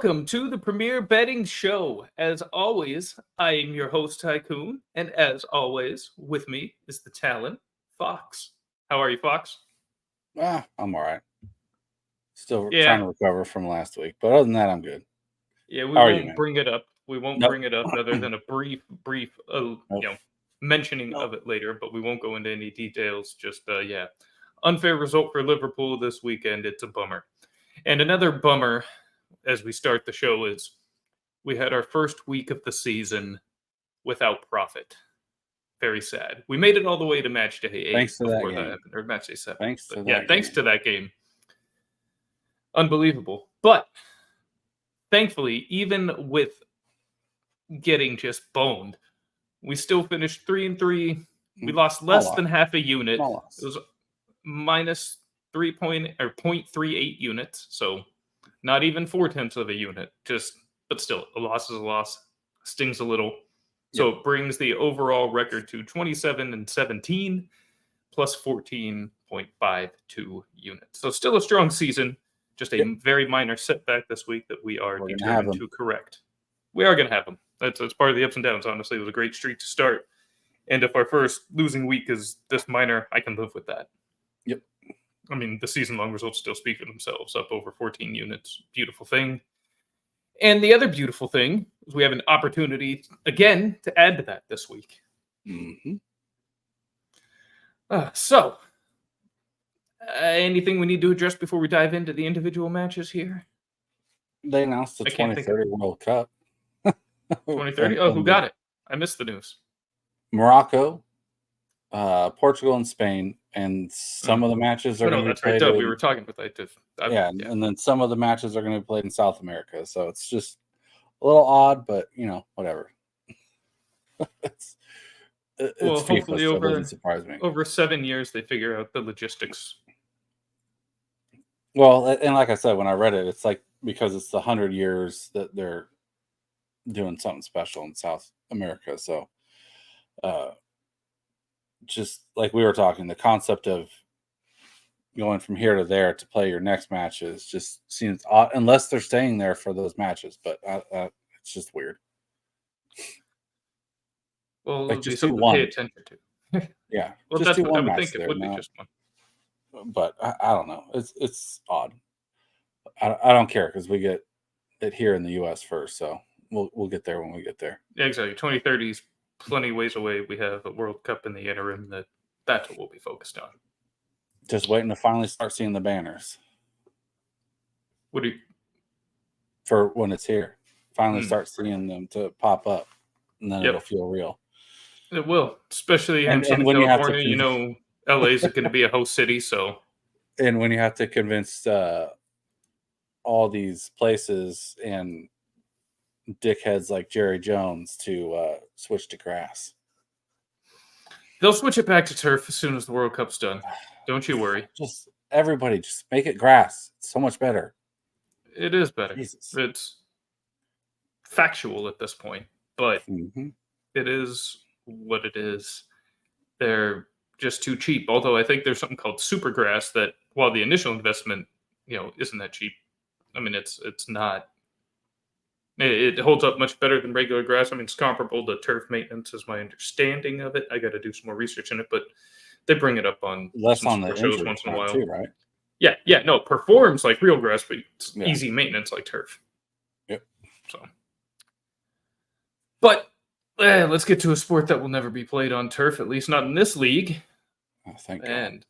Welcome to the Premier Betting Show. As always, I am your host, Tycoon, and as always, with me is the talent, Fox. How are you, Fox? I'm all right. Still trying to recover from last week, but other than that, I'm good. Yeah, we won't bring it up. We won't bring it up other than a brief mentioning of it later, but we won't go into any details. Just, unfair result for Liverpool this weekend. It's a bummer. And another bummer as we start the show is we had our first week of the season without profit. Very sad. We made it all the way to Matchday 8 thanks to before that that game. happened, or Matchday 7. Thanks to that game. Unbelievable. But thankfully, even with getting just boned, we still finished 3-3. We lost less than half a unit. It was minus 0.38 units, so not even 0.4 of a unit. But still, a loss is a loss. Stings a little. So it brings the overall record to 27-17 plus 14.52 units. So still a strong season. Just a very minor setback this week that we are determined to correct. We are going to have them. That's part of the ups and downs. Honestly, it was a great streak to start. And if our first losing week is this minor, I can live with that. Yep. I mean, the season-long results still speak for themselves. Up over 14 units. Beautiful thing. And the other beautiful thing is we have an opportunity, again, to add to that this week. Mm-hmm. Anything we need to address before we dive into the individual matches here? They announced the 2030 World Cup. 2030? Oh, who got it? I missed the news. Morocco, Portugal, and Spain. And some of the matches are going to be played. Right. We were talking about that. And then some of the matches are going to be played in South America. So it's just a little odd, but whatever. it's hopefully FIFA, so it doesn't surprise me. Over 7 years, they figure out the logistics. Well, and like I said, when I read it, it's like because it's the 100 years that they're doing something special in South America. So, just like we were talking, the concept of going from here to there to play your next matches just seems odd, unless they're staying there for those matches. But it's just weird. Well, like just something to pay attention to. Yeah. Well, that's what I would think. It would be just one. But I don't know. It's odd. I don't care because we get it here in the U.S. first, so we'll get there when we get there. Yeah, exactly. 2030 is plenty ways away. We have a World Cup in the interim. That's what we'll be focused on. Just waiting to finally start seeing the banners. For when it's here. Finally start seeing them to pop up, and then it'll feel real. It will, especially in Southern California. LA is going to be a host city, so. And when you have to convince all these places and dickheads like Jerry Jones to switch to grass. They'll switch it back to turf as soon as the World Cup's done. Don't you worry. Everybody just make it grass. It's so much better. It is better. Jesus. It's factual at this point, but it is what it is. They're just too cheap. Although I think there's something called Supergrass that, while the initial investment, isn't that cheap. I mean, it's not. It holds up much better than regular grass. I mean, it's comparable to turf maintenance, is my understanding of it. I got to do some more research in it, but they bring it up on less on the shows once in a while, too, right? Yeah. No, it performs like real grass, but it's easy maintenance like turf. Yep. So, but let's get to a sport that will never be played on turf, at least not in this league. Oh, thank God.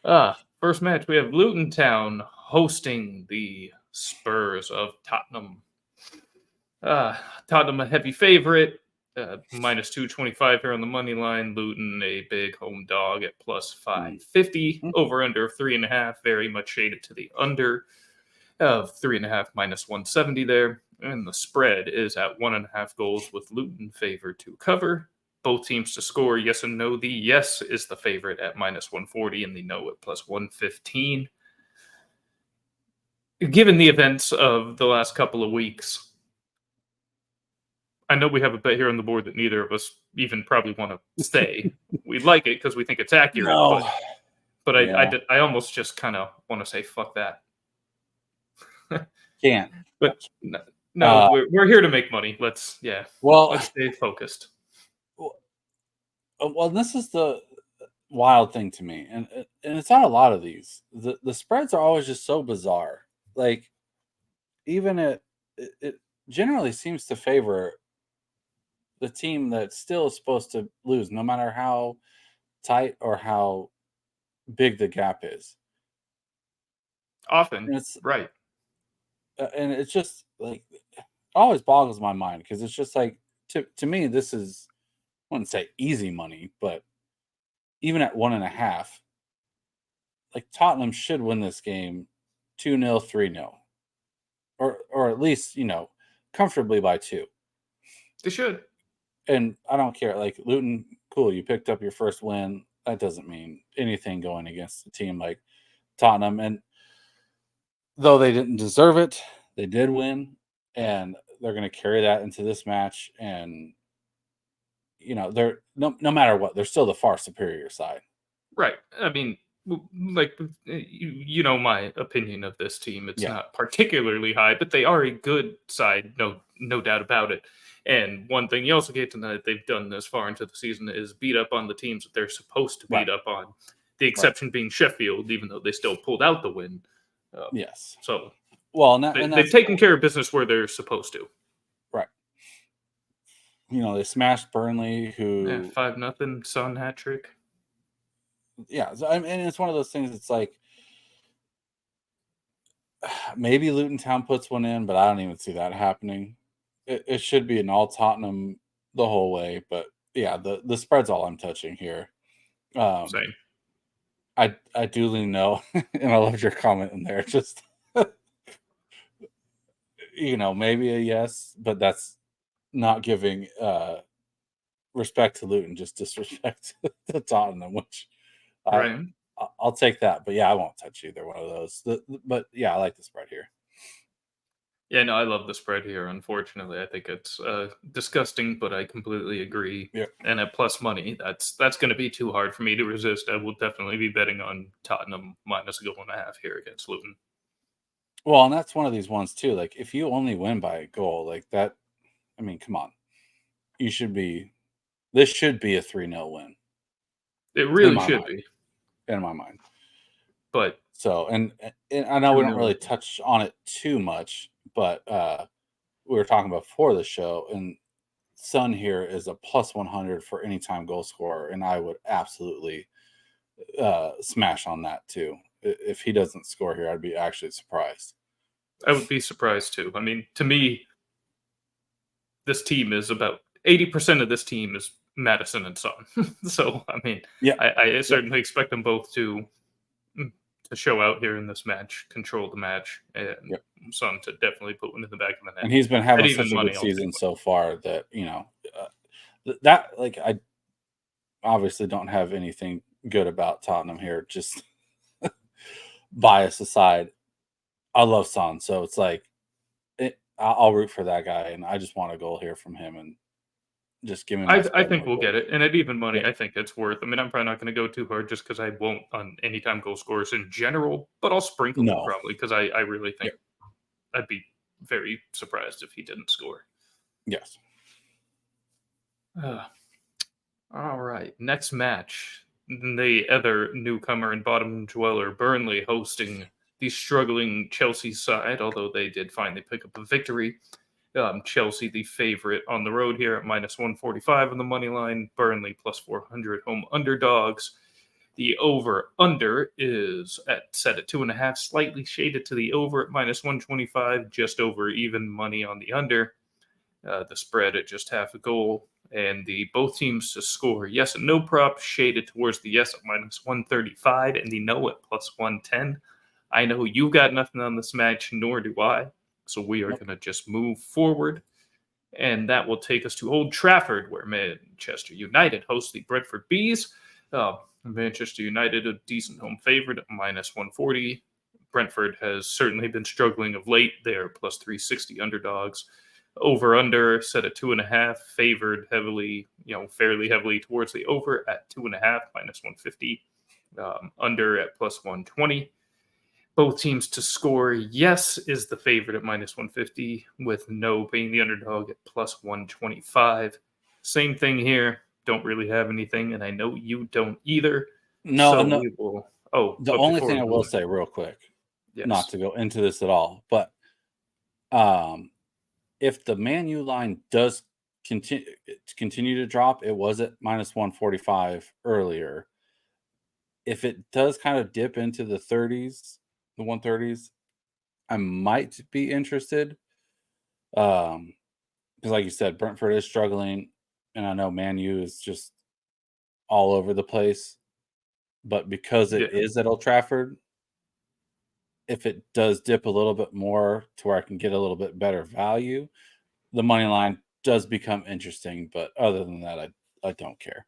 And first match, we have Luton Town hosting the Spurs of Tottenham. Tottenham a heavy favorite, minus 225 here on the money line. Luton a big home dog at plus 550. Over under of 3.5, very much shaded to the under of 3.5 minus 170 there. And the spread is at 1.5 goals with Luton favored to cover. Both teams to score yes and no. The yes is the favorite at minus 140 and the no at plus 115. Given the events of the last couple of weeks, I know we have a bet here on the board that neither of us even probably want to say. We like it because we think it's accurate, No. but I almost just kind of want to say fuck that. Can't. But no, we're here to make money. Let's stay focused. Well, this is the wild thing to me, and it's not a lot of these. The spreads are always just so bizarre. Like, even it generally seems to favor the team that still is supposed to lose, no matter how tight or how big the gap is. Often, it's right. And it's just like, it always boggles my mind because it's just like, to me, this is, I wouldn't say easy money, but even at 1.5, like Tottenham should win this game 2-0, 3-0, or at least, comfortably by 2. They should. And I don't care. Like, Luton, cool, you picked up your first win. That doesn't mean anything going against a team like Tottenham. And though they didn't deserve it, they did win, and they're going to carry that into this match. And they're no matter what, they're still the far superior side. Right. I mean, like, my opinion of this team. It's not particularly high, but they are a good side, no doubt about it. And one thing you also get to know that they've done this far into the season is beat up on the teams that they're supposed to beat up on. The exception being Sheffield, even though they still pulled out the win. Yes. So, well, they've taken care of business where they're supposed to. Right. They smashed Burnley, who 5-0 Son hat trick. Yeah, so, and it's one of those things. It's like, maybe Luton Town puts one in, but I don't even see that happening. It should be an all Tottenham the whole way, but yeah, the spread's all I'm touching here. Same. I duly know, and I loved your comment in there. Just maybe a yes, but that's not giving respect to Luton, just disrespect to Tottenham, which I'll take that. But yeah, I won't touch either one of those. But yeah, I like the spread here. Yeah, no, I love the spread here. Unfortunately, I think it's disgusting, but I completely agree. Yeah. And at plus money, that's going to be too hard for me to resist. I will definitely be betting on Tottenham minus a goal and a half here against Luton. Well, and that's one of these ones too. Like, if you only win by a goal, like that, I mean, come on, this should be a 3-0 win. It really should be, in my mind. But so, and I know we don't really touch on it too much, but we were talking about before the show, and Son here is a plus 100 for anytime goal scorer, and I would absolutely smash on that too. If he doesn't score here, I'd be actually surprised. I would be surprised too. I mean, to me, this team is about 80% of this team is Maddison and Son. So, I mean, I certainly expect them both to show out here in this match, control the match, and Son to definitely put one in the back of the net. And he's been having such a good season so far that, that, like, I obviously don't have anything good about Tottenham here, just bias aside. I love Son, so it's like, I'll root for that guy, and I just want a goal here from him, and just give me. I think we'll get it, and at even money, I think it's worth. I mean, I'm probably not going to go too hard just because I won't on anytime goal scorers in general, but I'll sprinkle it probably because I really think I'd be very surprised if he didn't score. Yes. All right, next match. The other newcomer and bottom dweller, Burnley, hosting the struggling Chelsea side, although they did finally pick up a victory. Chelsea, the favorite on the road here at minus 145 on the money line. Burnley plus 400 home underdogs. The over-under is set at 2.5, slightly shaded to the over at minus 125, just over even money on the under. The spread at just half a goal, and the both teams to score yes and no prop shaded towards the yes at -135 and the no at +110. I know you got nothing on this match, nor do I. So we are going to just move forward. And that will take us to Old Trafford, where Manchester United host the Brentford Bees. Manchester United, a decent home favorite at -140. Brentford has certainly been struggling of late. They're +360 underdogs. Over under set at 2.5, favored heavily, fairly heavily towards the over at 2.5, -150. Under at +120. Both teams to score yes is the favorite at -150, with no being the underdog at +125. Same thing here. Don't really have anything, and I know you don't either. No, So no. we will. Oh, The but only before thing we I go will into say it, real quick, not yes, to go into this at all, but if the Man U line does continue to drop, it was at -145 earlier. If it does kind of dip into the 30s, the 130s, I might be interested. Because like you said, Brentford is struggling, and I know Man U is just all over the place. But because yeah. it is at Old Trafford, if it does dip a little bit more to where I can get a little bit better value, the money line does become interesting. But other than that, I don't care.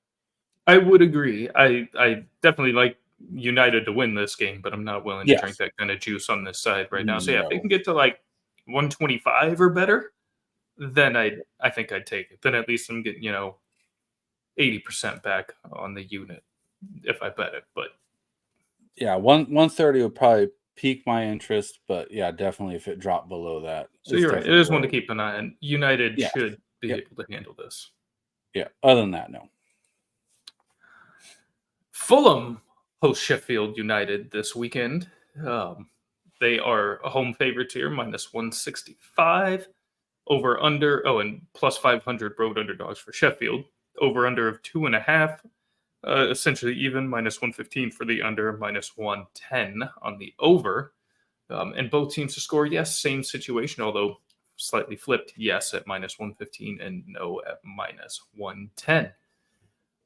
I would agree. I definitely like United to win this game, but I'm not willing to drink Yes. that kind of juice on this side right now. So yeah, if they No. can get to like 125 or better, then I think I'd take it. Then at least I'm getting 80% back on the unit if I bet it. But Yeah, 130 would probably pique my interest, but yeah, definitely if it dropped below that, so it's you're right. It definitely is one where to keep an eye on. United yes. should be Yep. able to handle this. Yeah. Other than that, no. Fulham host Sheffield United this weekend. Um, they are a home favorite here, -165. Over under, and +500 road underdogs for Sheffield. Over under of 2.5. Essentially even, -115 for the under, -110 on the over. And both teams to score, yes, same situation, although slightly flipped, yes at -115 and no at -110.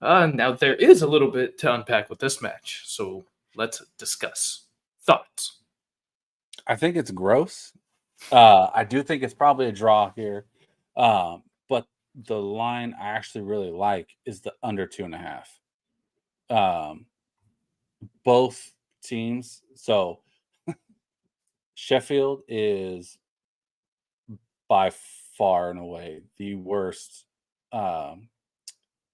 Now, there is a little bit to unpack with this match, so let's discuss. Thoughts? I think it's gross. I do think it's probably a draw here. But the line I actually really like is the under 2.5. Um, both teams. So Sheffield is by far and away the worst um,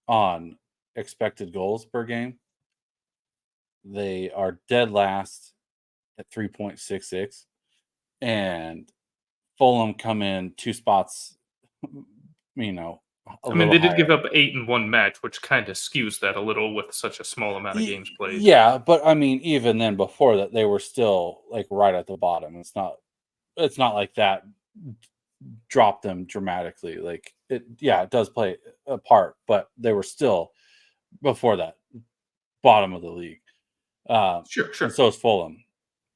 on expected goals per game. They are dead last at 3.66, and Fulham come in 2 spots, a I mean, little they did give higher. up 8 in one match, which kind of skews that a little with such a small amount of games played. Yeah, but I mean, even then before that, they were still like right at the bottom. It's not like that dropped them dramatically. Like it does play a part, but they were still before that bottom of the league. Sure, And sure. so is Fulham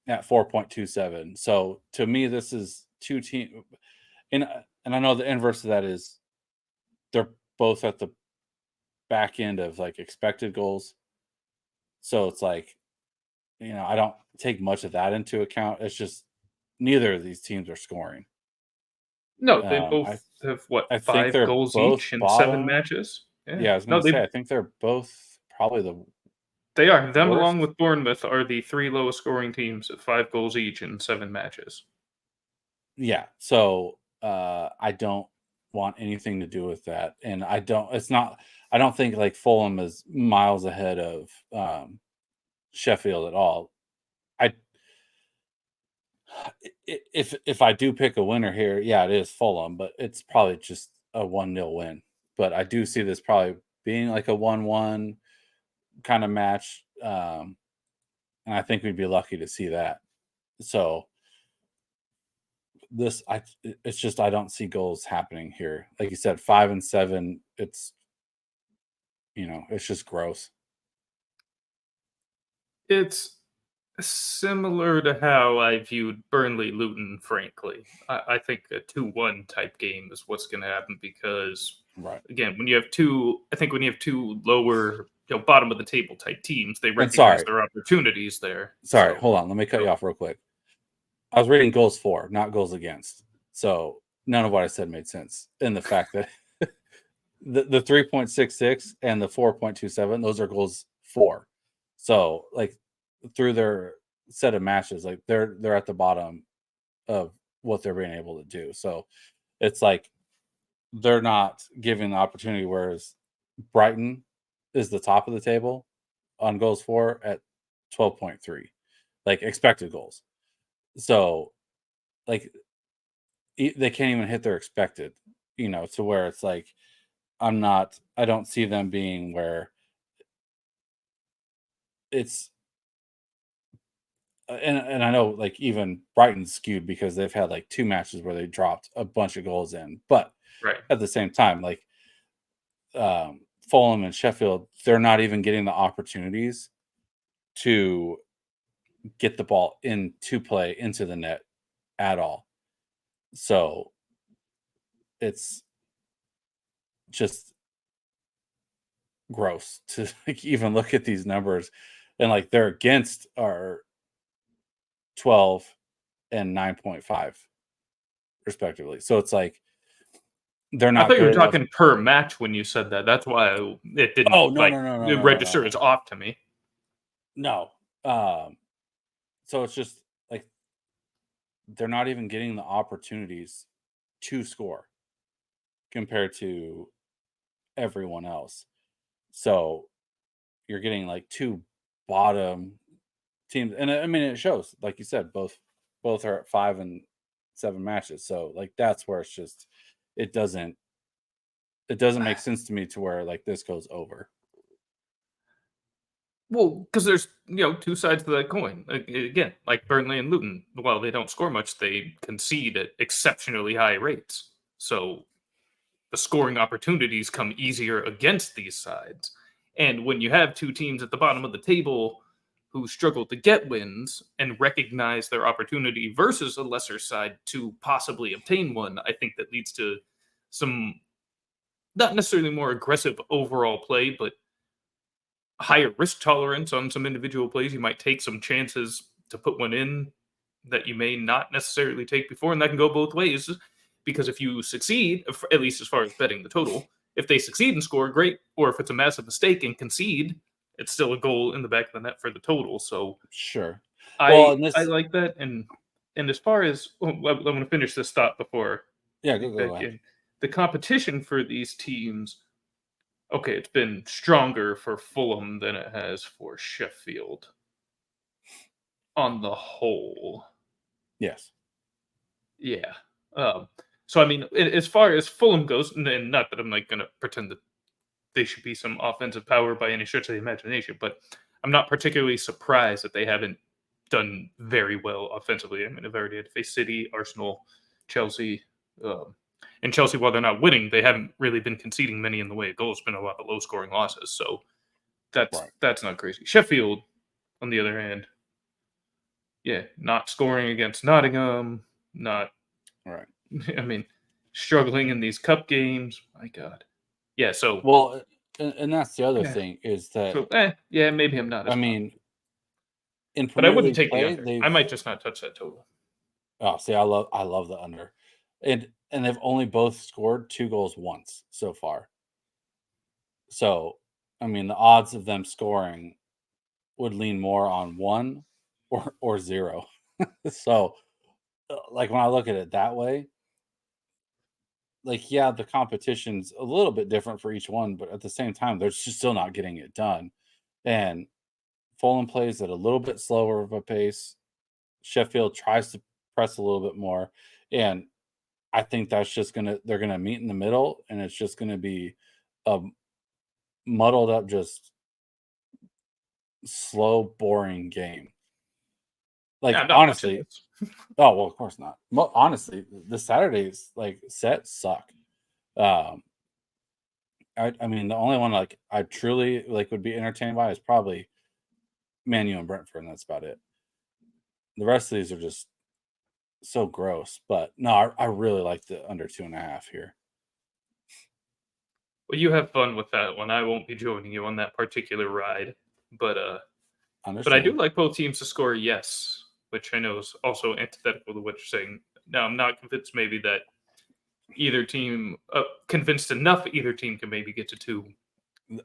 at 4.27. So to me, this is two teams, and I know the inverse of that is they're both at the back end of like expected goals. So it's like, I don't take much of that into account. It's just neither of these teams are scoring. No, they Um, I both have what, I think 5 they're goals both each in 7 bottom. matches. Yeah. Yeah, I was No, gonna say I think they're both probably the they are. Them along worst. with Bournemouth are the 3 lowest scoring teams at 5 goals each in 7 matches. Yeah. So I don't want anything to do with that. And I don't think like Fulham is miles ahead of Sheffield at all. I if I do pick a winner here, yeah, it is Fulham, but it's probably just a 1-0 win. But I do see this probably being like a 1-1 kind of match. And I think we'd be lucky to see that. So it's just I don't see goals happening here. Like you said, 5 and 7, it's just gross. It's Similar to how I viewed Burnley Luton, frankly. I think a 2-1 type game is what's going to happen because, Right. again, when you have two lower, bottom of the table type teams, they And recognize their opportunities there. sorry, So, hold on. Let me cut you off real quick. I was reading goals for, not goals against. So none of what I said made sense. And the fact that the 3.66 and the 4.27, those are goals for. So like through their set of matches, like they're at the bottom of what they're being able to do. So it's like they're not giving the opportunity, whereas Brighton is the top of the table on goals for at 12.3, like expected goals. So like they can't even hit their expected, to where it's like I don't see them being where it's and I know like even Brighton's skewed because they've had like two matches where they dropped a bunch of goals in, but right. at the same time, like Fulham and Sheffield, they're not even getting the opportunities to get the ball into play into the net at all. So it's just gross to like even look at these numbers, and like they're against are 12 and 9.5 respectively. So it's like they're I not thought you were good enough. talking per match when you said that. That's why it didn't Oh, no, no, no, no, no, no, register no. as off to me. No. So it's just like they're not even getting the opportunities to score compared to everyone else. So you're getting like two bottom teams, and I mean it shows. Like you said, both are at 5 and 7 matches. So like that's where it's just it doesn't make sense to me to where like this goes over. Well, because there's two sides to that coin. Again, like Burnley and Luton, while they don't score much, they concede at exceptionally high rates. So the scoring opportunities come easier against these sides. And when you have two teams at the bottom of the table who struggle to get wins and recognize their opportunity versus a lesser side to possibly obtain one, I think that leads to some not necessarily more aggressive overall play, but higher risk tolerance on some individual plays. You might take some chances to put one in that you may not necessarily take before, and that can go both ways. Because if you succeed, at least as far as betting the total, if they succeed and score, great. Or if it's a massive mistake and concede, it's still a goal in the back of the net for the total. So Sure. Well, I and I this, like that. And as far as I'm going to finish this thought before yeah, getting go back ahead. in, the competition for these teams. Okay, it's been stronger for Fulham than it has for Sheffield on the whole. Yes. Yeah. Um, so I mean, as far as Fulham goes, and not that I'm like going to pretend that they should be some offensive power by any stretch of the imagination, but I'm not particularly surprised that they haven't done very well offensively. I mean, they've already had to face City, Arsenal, Chelsea. Um, and Chelsea, while they're not winning, they haven't really been conceding many in the way of goals. It's been a lot of low scoring losses. So Right. that's not crazy. Sheffield, on the other hand, yeah, not scoring against Nottingham, not Right. I mean, struggling in these cup games. My God. Yeah, so Well, and that's the other yeah. thing is that Yeah, maybe I'm not I as confident. mean in But I Premier wouldn't League take the play, under. I they've might just not touch that total. see, I love the under, and they've only both scored 2 goals once so far. So, I mean, the odds of them scoring would lean more on one or zero. So, like when I look at it that way, like yeah, the competition's a little bit different for each one, but at the same time, they're just still not getting it done. And Fulham plays at a little bit slower of a pace. Sheffield tries to press a little bit more, and I think that's just they're gonna meet in the middle, and it's just gonna be a muddled up, just slow, boring game. Yeah, Like I'm not watching honestly, this. oh well, of course not. Honestly, the Saturdays like sets suck. Um, I mean, the only one like I truly like would be entertained by is probably Man U and Brentford, and that's about it. The rest of these are just so gross. But no, I really like the under 2.5 here. Well, you have fun with that one. I won't be joining you on that particular ride, but I do like both teams to score yes, which I know is also antithetical to what you're saying. Now, I'm not convinced maybe that either team convinced enough either team can maybe get to 2.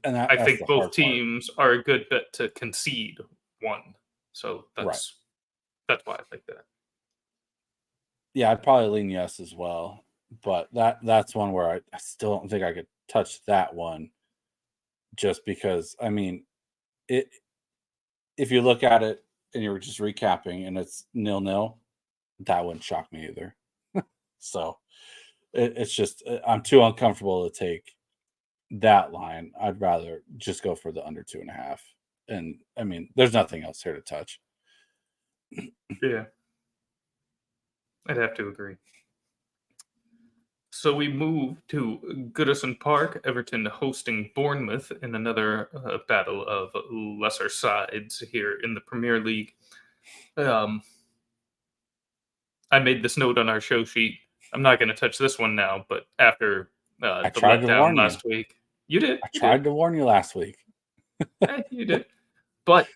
And I that's think the both hard part. teams are a good bet to concede 1. So Right. that's why I like that. Yeah, I'd probably lean yes as well. But that's one where I still don't think I could touch that one, just because I mean it. If you look at it and you're just recapping and it's 0-0, that wouldn't shock me either. So it's just I'm too uncomfortable to take that line. I'd rather just go for the under 2.5. And I mean, there's nothing else here to touch. Yeah, I'd have to agree. So we move to Goodison Park, Everton hosting Bournemouth in another battle of lesser sides here in the Premier League. Um, I made this note on our show sheet. I'm not going to touch this one now, but after I the tried to letdown warn you. last week, you did. I You did. tried to warn you last week. You did. But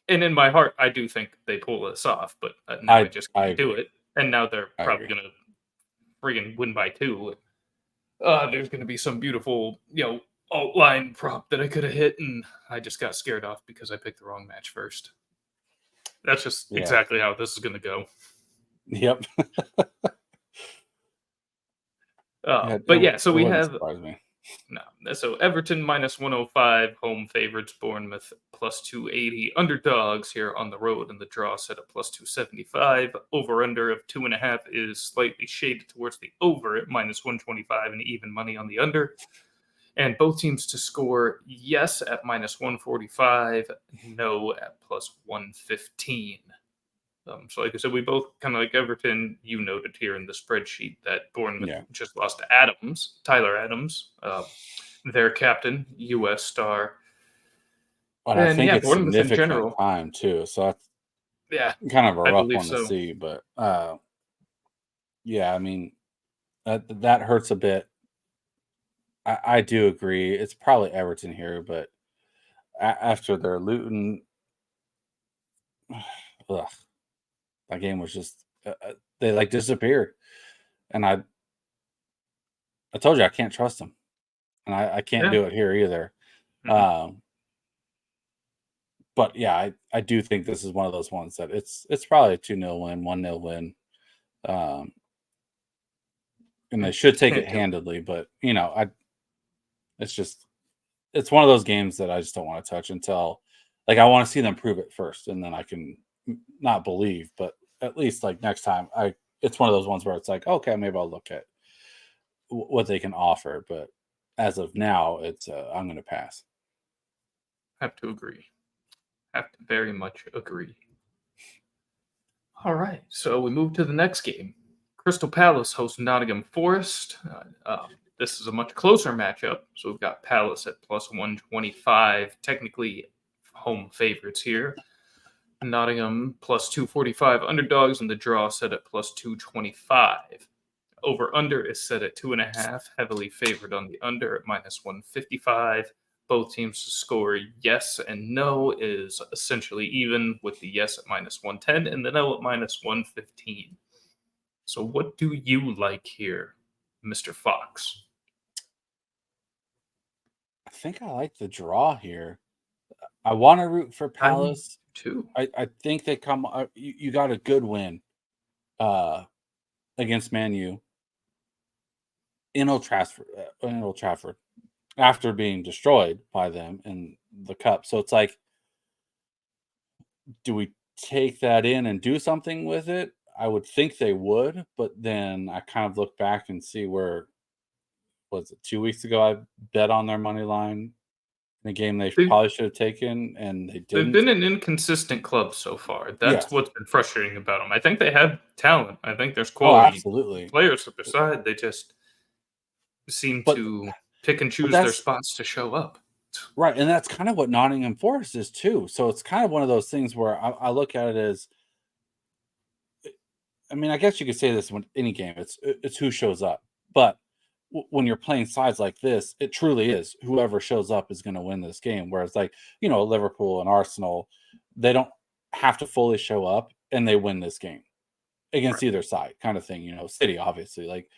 and in my heart, I do think they pull this off. But now I just can't do it. And now they're probably going to friggin' win by 2. There's going to be some beautiful, outline prop that I could have hit, and I just got scared off because I picked the wrong match first. That's just exactly how this is going to go. Yep. But yeah, so we have me. No. So Everton minus 105, home favorites, Bournemouth plus 280, underdogs here on the road, and the draw set at plus 275. Over under of 2.5 is slightly shaded towards the over at minus 125, and even money on the under. And both teams to score yes at minus 145, no at plus 115. So, like I said, we both kind of like Everton. You noted here in the spreadsheet that Bournemouth just lost to Tyler Adams, their captain, U.S. star. And I think it's Bournemouth significant in general. Time too. So that's kind of a rough one to see. But yeah, I mean that hurts a bit. I do agree. It's probably Everton here, but after their Luton, that game was just they like disappeared, and I told you I can't trust them, and I can't do it here either. Mm-hmm. But yeah, I do think this is one of those ones that it's probably a 2-0 win, 1-0 win, and they should take it handedly. But it's one of those games that I just don't want to touch until, like, I want to see them prove it first, and then I can not believe, but at least like next time, it's one of those ones where it's like, okay, maybe I'll look at what they can offer. But as of now, it's I'm going to pass. Have to agree. Have to very much agree. All right, so we move to the next game. Crystal Palace hosts Nottingham Forest. This is a much closer matchup. So we've got Palace at plus 125, technically home favorites here. Nottingham plus 245 underdogs, and the draw set at plus 225. Over under is set at 2.5, heavily favored on the under at minus 155. Both teams to score yes and no is essentially even, with the yes at minus 110 and the no at minus 115. So what do you like here, Mr. Fox? I think I like the draw here. I want to root for Palace too. I think they come. You got a good win against Man U in Old Trafford after being destroyed by them in the cup. So it's like, do we take that in and do something with it? I would think they would, but then I kind of look back and see where, was it 2 weeks ago, I bet on their money line in a game they probably should have taken, and they didn't. They've been an inconsistent club so far. That's what's been frustrating about them. I think they have talent. I think there's quality players at their side. They just seem to pick and choose their spots to show up. Right, and that's kind of what Nottingham Forest is too. So it's kind of one of those things where I look at it as, I mean, I guess you could say this when any game. It's who shows up, but when you're playing sides like this, it truly is whoever shows up is going to win this game. Whereas, like Liverpool and Arsenal, they don't have to fully show up and they win this game against either side, kind of thing. City obviously like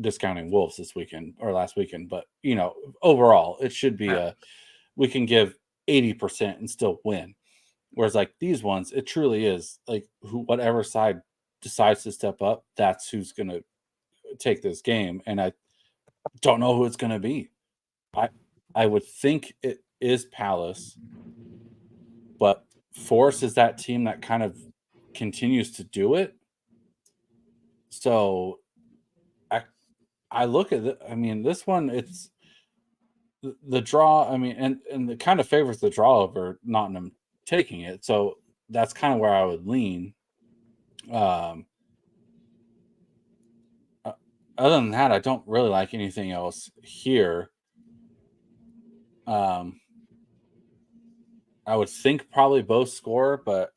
discounting Wolves this weekend or last weekend, but overall it should be we can give 80% and still win. Whereas like these ones, it truly is like whatever side decides to step up, that's who's going to take this game. And I don't know who it's going to be. I would think it is Palace, but Force is that team that kind of continues to do it. So I look at it. I mean, this one, it's the draw. I mean, and it kind of favors the draw over Nottingham taking it. So that's kind of where I would lean. Other than that, I don't really like anything else here. I would think probably both score, but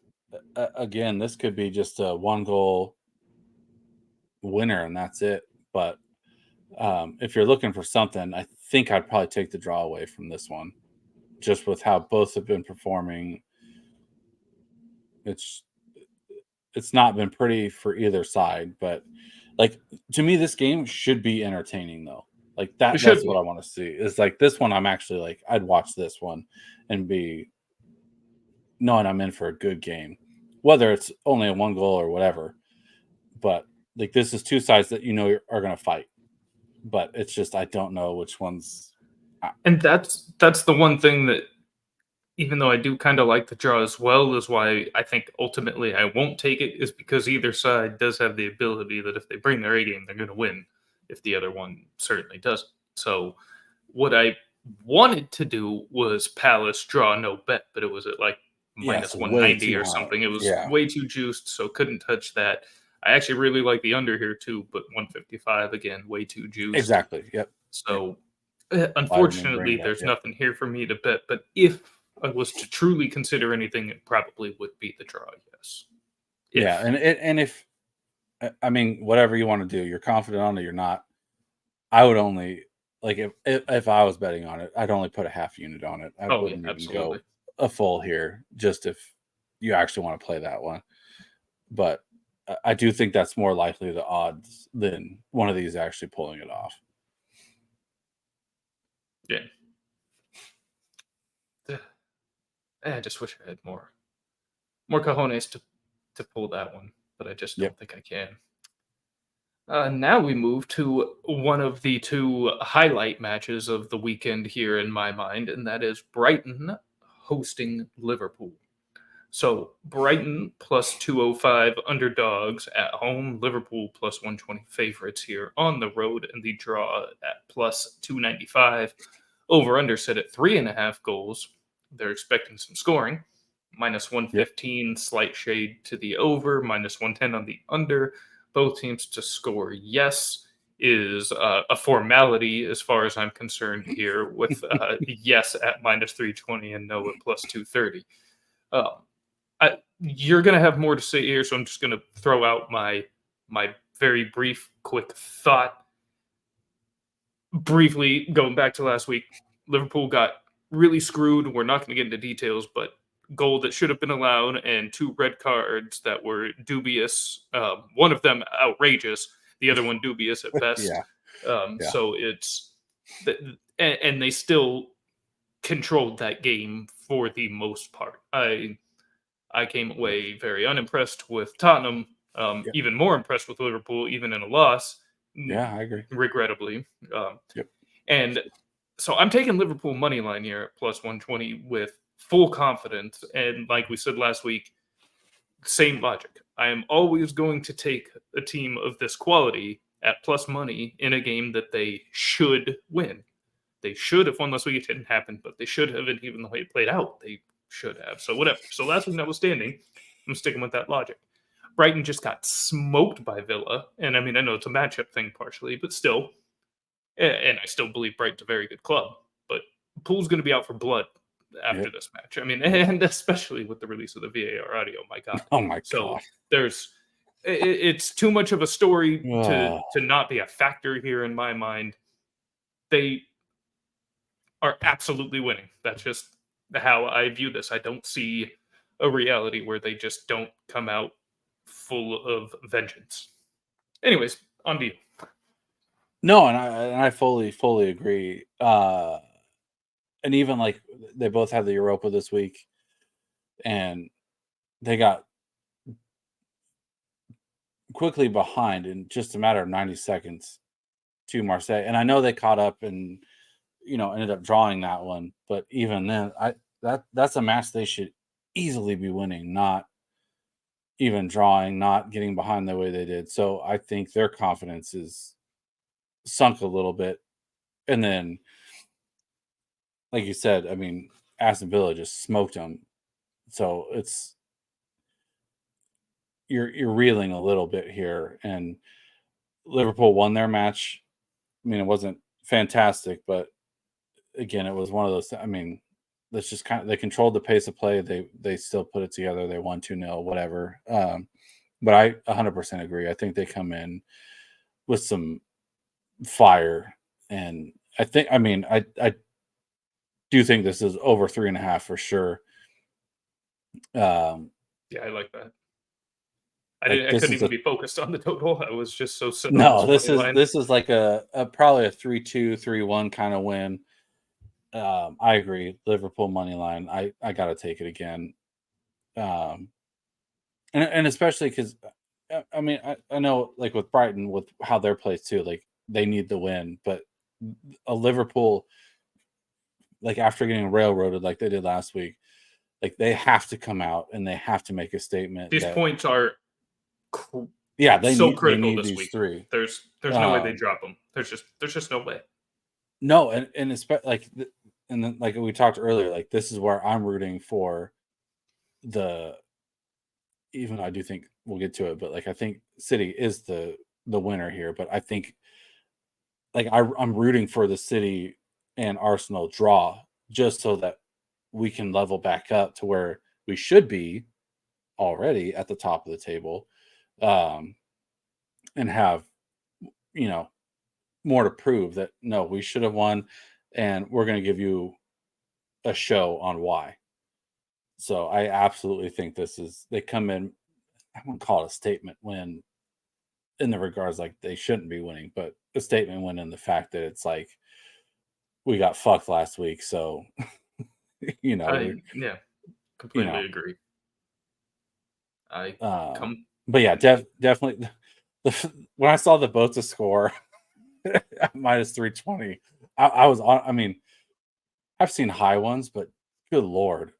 again, this could be just a 1-goal winner and that's it. But if you're looking for something, I think I'd probably take the draw away from this one, just with how both have been performing. It's not been pretty for either side, but like to me, this game should be entertaining though. Like that's what I want to see. Is like this one, I'm actually like I'd watch this one and be knowing I'm in for a good game, whether it's only a 1-goal or whatever. But like this is two sides that are going to fight, but it's just I don't know which ones. And that's the one thing that, even though I do kind of like the draw as well, is why I think ultimately I won't take it, is because either side does have the ability that if they bring their A game, they're going to win. If the other one certainly doesn't. So what I wanted to do was Palace draw no bet, but it was at like minus 190 or something. It was way too juiced, so couldn't touch that. I actually really like the under here too, but 155 again, way too juiced. Exactly. Yep. So unfortunately, there's nothing here for me to bet. But if I was to truly consider anything, it probably would be the draw. Yes. Yeah, and if I mean whatever you want to do, you're confident on it, you're not. I would only like if I was betting on it, I'd only put a half unit on it. I wouldn't even go a full here, just if you actually want to play that one. But I do think that's more likely the odds than one of these actually pulling it off. Yeah. I just wish I had more cojones to pull that one, but I just don't think I can. Now we move to one of the two highlight matches of the weekend here in my mind, and that is Brighton hosting Liverpool. So Brighton plus 205 underdogs at home, Liverpool plus 120 favorites here on the road, and the draw at plus 295. Over under set at 3.5 goals. They're expecting some scoring. Minus 115, slight shade to the over, minus 110 on the under. Both teams to score yes is a formality as far as I'm concerned here, with yes at minus 320 and no at plus 230. You're going to have more to say here, so I'm just going to throw out my very brief, quick thought. Briefly, going back to last week, Liverpool got really screwed. We're not going to get into details, but goal that should have been allowed and 2 red cards that were dubious. One of them outrageous, the other one dubious at best. So it's and they still controlled that game for the most part. I came away very unimpressed with Tottenham. Even more impressed with Liverpool, even in a loss. Yeah, I agree. Regrettably. And so I'm taking Liverpool money line here at plus 120 with full confidence. And like we said last week, same logic. I am always going to take a team of this quality at plus money in a game that they should win. They should have won last week. It didn't happen, but they should have, and even the way it played out, they should have. So whatever. So last week notwithstanding, I'm sticking with that logic. Brighton just got smoked by Villa. And I mean, I know it's a matchup thing partially, but still. And I still believe Brighton's a very good club. But Pool's going to be out for blood after this match. I mean, and especially with the release of the VAR audio. My God. Oh my So God. it's too much of a story to not be a factor here in my mind. They are absolutely winning. That's just how I view this. I don't see a reality where they just don't come out full of vengeance. Anyways, on to you. No, and I fully agree. And even like they both had the Europa this week, and they got quickly behind in just a matter of 90 seconds to Marseille. And I know they caught up and ended up drawing that one, but even then, that's a match they should easily be winning, not even drawing, not getting behind the way they did. So I think their confidence is sunk a little bit. And then, like you said, I mean, Aston Villa just smoked them. So you're reeling a little bit here. And Liverpool won their match. I mean, it wasn't fantastic, but again, it was one of those. I mean, that's just kind of they controlled the pace of play. They still put it together. They won 2-0, whatever. But I 100% agree. I think they come in with some fire, and I do think this is over 3.5 for sure. Yeah, I like that. I couldn't even be focused on the total. I was just so set on this money line. This is like a probably a 3-2, 3-1 kind of win. I agree. Liverpool money line. I got to take it again. And especially because I mean I know like with Brighton with how they're placed too, like they need the win, but a Liverpool like after getting railroaded like they did last week, like they have to come out and they have to make a statement. These points are they critical need this these week. three. There's no way they drop them. There's just no way. No, and especially like and then like we talked earlier, like this is where I'm rooting for even I do think we'll get to it, but like I think City is the winner here, but I think like I'm rooting for the City and Arsenal draw just so that we can level back up to where we should be already at the top of the table, and have more to prove that no, we should have won, and we're going to give you a show on why. So I absolutely think they come in. I wouldn't call it a statement win in the regards like they shouldn't be winning, but a statement win in the fact that it's like we got fucked last week, so completely agree. But yeah, definitely. When I saw the boat to score at minus 320, I was on. I mean, I've seen high ones, but good lord,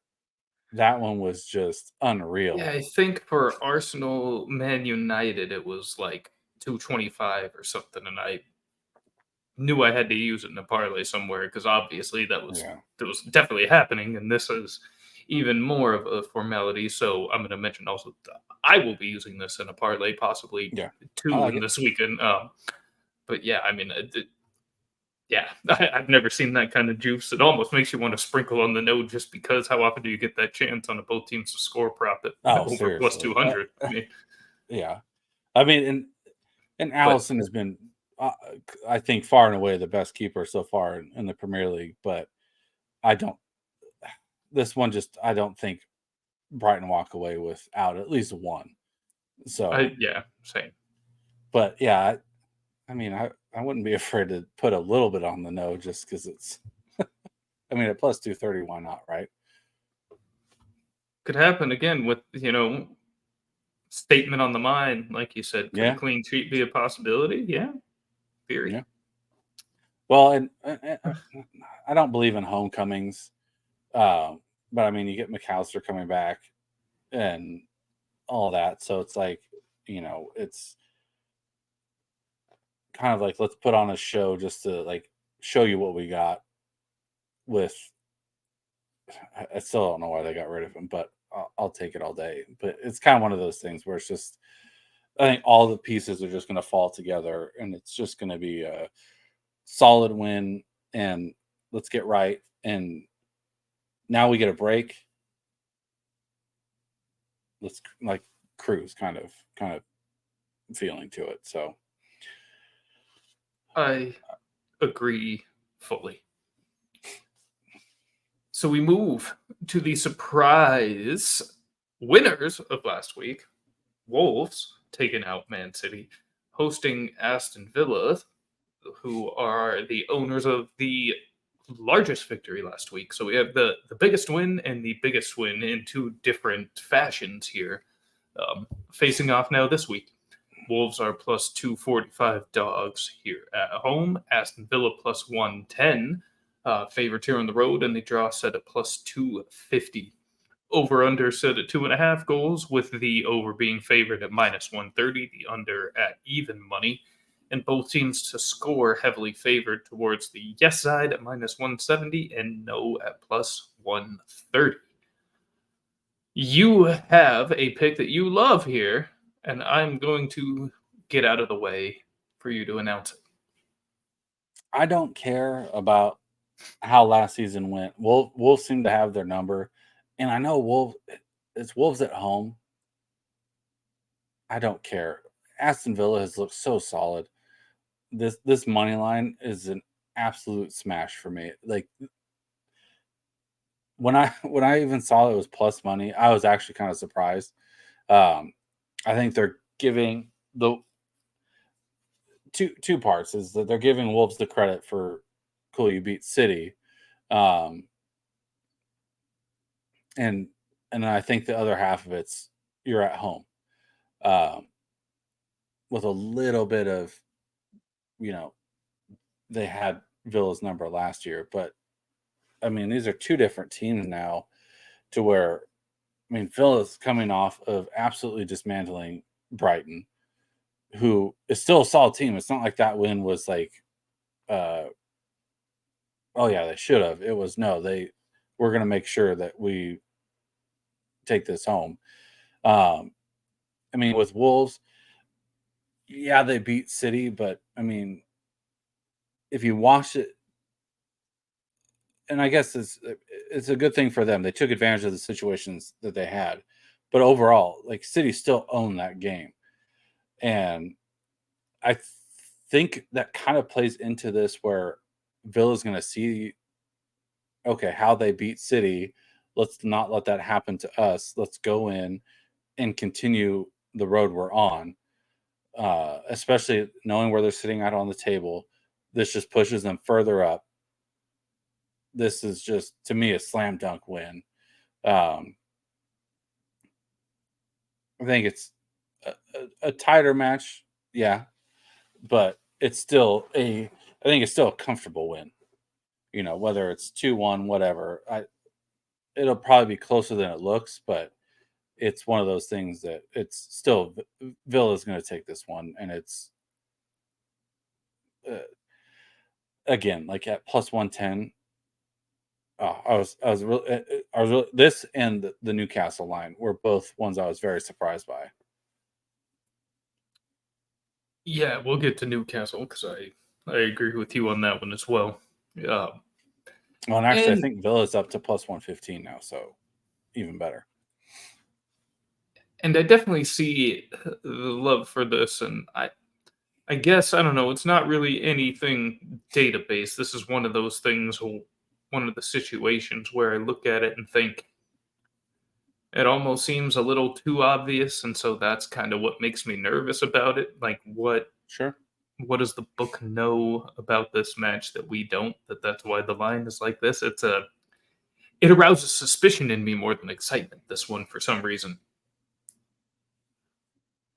that one was just unreal. Yeah, I think for Arsenal, Man United, it was like 225 or something, and I knew I had to use it in a parlay somewhere because obviously that was definitely happening, and this is even more of a formality. So I'm going to mention also I will be using this in a parlay, possibly two in this weekend. But yeah, I mean, I've never seen that kind of juice. It almost makes you want to sprinkle on the node just because how often do you get that chance on a both teams to score prop at over plus 200? I mean, yeah, I mean, and Allison has been, I think, far and away the best keeper so far in the Premier League. But this one I don't think Brighton walk away without at least one. So same. But yeah, I mean, I wouldn't be afraid to put a little bit on the no just because it's. I mean, at plus 230, why not, right? Could happen again with statement on the mind, like you said. Could a clean sheet be a possibility? Yeah, theory. Yeah. Well, and I don't believe in homecomings, but I mean, you get McAllister coming back and all that, so it's like it's kind of like let's put on a show just to like show you what we got. I still don't know why they got rid of him, but I'll take it all day. But it's kind of one of those things where it's just I think all the pieces are just going to fall together, and it's just going to be a solid win, and let's get right and now we get a break. Let's like cruise kind of feeling to it. So I agree fully. So we move to the surprise winners of last week. Wolves taking out Man City, hosting Aston Villa, who are the owners of the largest victory last week. So we have the biggest win and the biggest win in two different fashions here, facing off now this week. Wolves are plus 245 dogs here at home. Aston Villa plus 110. Favorites here on the road, and the draw set at plus 250. Over under set at 2.5 goals, with the over being favored at minus 130, the under at even money. And both teams to score heavily favored towards the yes side at minus 170 and no at plus 130. You have a pick that you love here, and I'm going to get out of the way for you to announce it. I don't care about how last season went. Wolves seem to have their number, and I know it's Wolves at home. I don't care. Aston Villa has looked so solid. This money line is an absolute smash for me. Like when I even saw it was plus money, I was actually kind of surprised. I think they're giving the two parts is that they're giving Wolves the credit for cool you beat City, and I think the other half of it's you're at home, with a little bit of they had Villa's number last year, but I mean these are two different teams now, to where Villa's coming off of absolutely dismantling Brighton, who is still a solid team. It's not like that win was like, oh yeah, they should have. It was no, we're going to make sure that we take this home. With Wolves, yeah, they beat City, but if you watch it, and I guess it's a good thing for them. They took advantage of the situations that they had, but overall, like City still owned that game, and I think that kind of plays into this where Villa's going to see, okay, how they beat City. Let's not let that happen to us. Let's go in and continue the road we're on, especially knowing where they're sitting at on the table. This just pushes them further up. This is just, to me, a slam dunk win. I think it's a tighter match, yeah, but it's still I think it's still a comfortable win. Whether it's 2-1, whatever. It'll probably be closer than it looks, but it's one of those things that it's still Villa's going to take this one, and it's again like at plus 110. I was really this and the Newcastle line were both ones I was very surprised by. Yeah, we'll get to Newcastle because I agree with you on that one as well. Well, and actually, I think Villa's up to plus 115 now, so even better. And I definitely see the love for this, and I guess, I don't know, it's not really anything database. This is one of those things, one of the situations where I look at it and think it almost seems a little too obvious, and so that's kind of what makes me nervous about it. Like, what does the book know about this match that we don't? That's why the line is like this. It arouses suspicion in me more than excitement, this one, for some reason.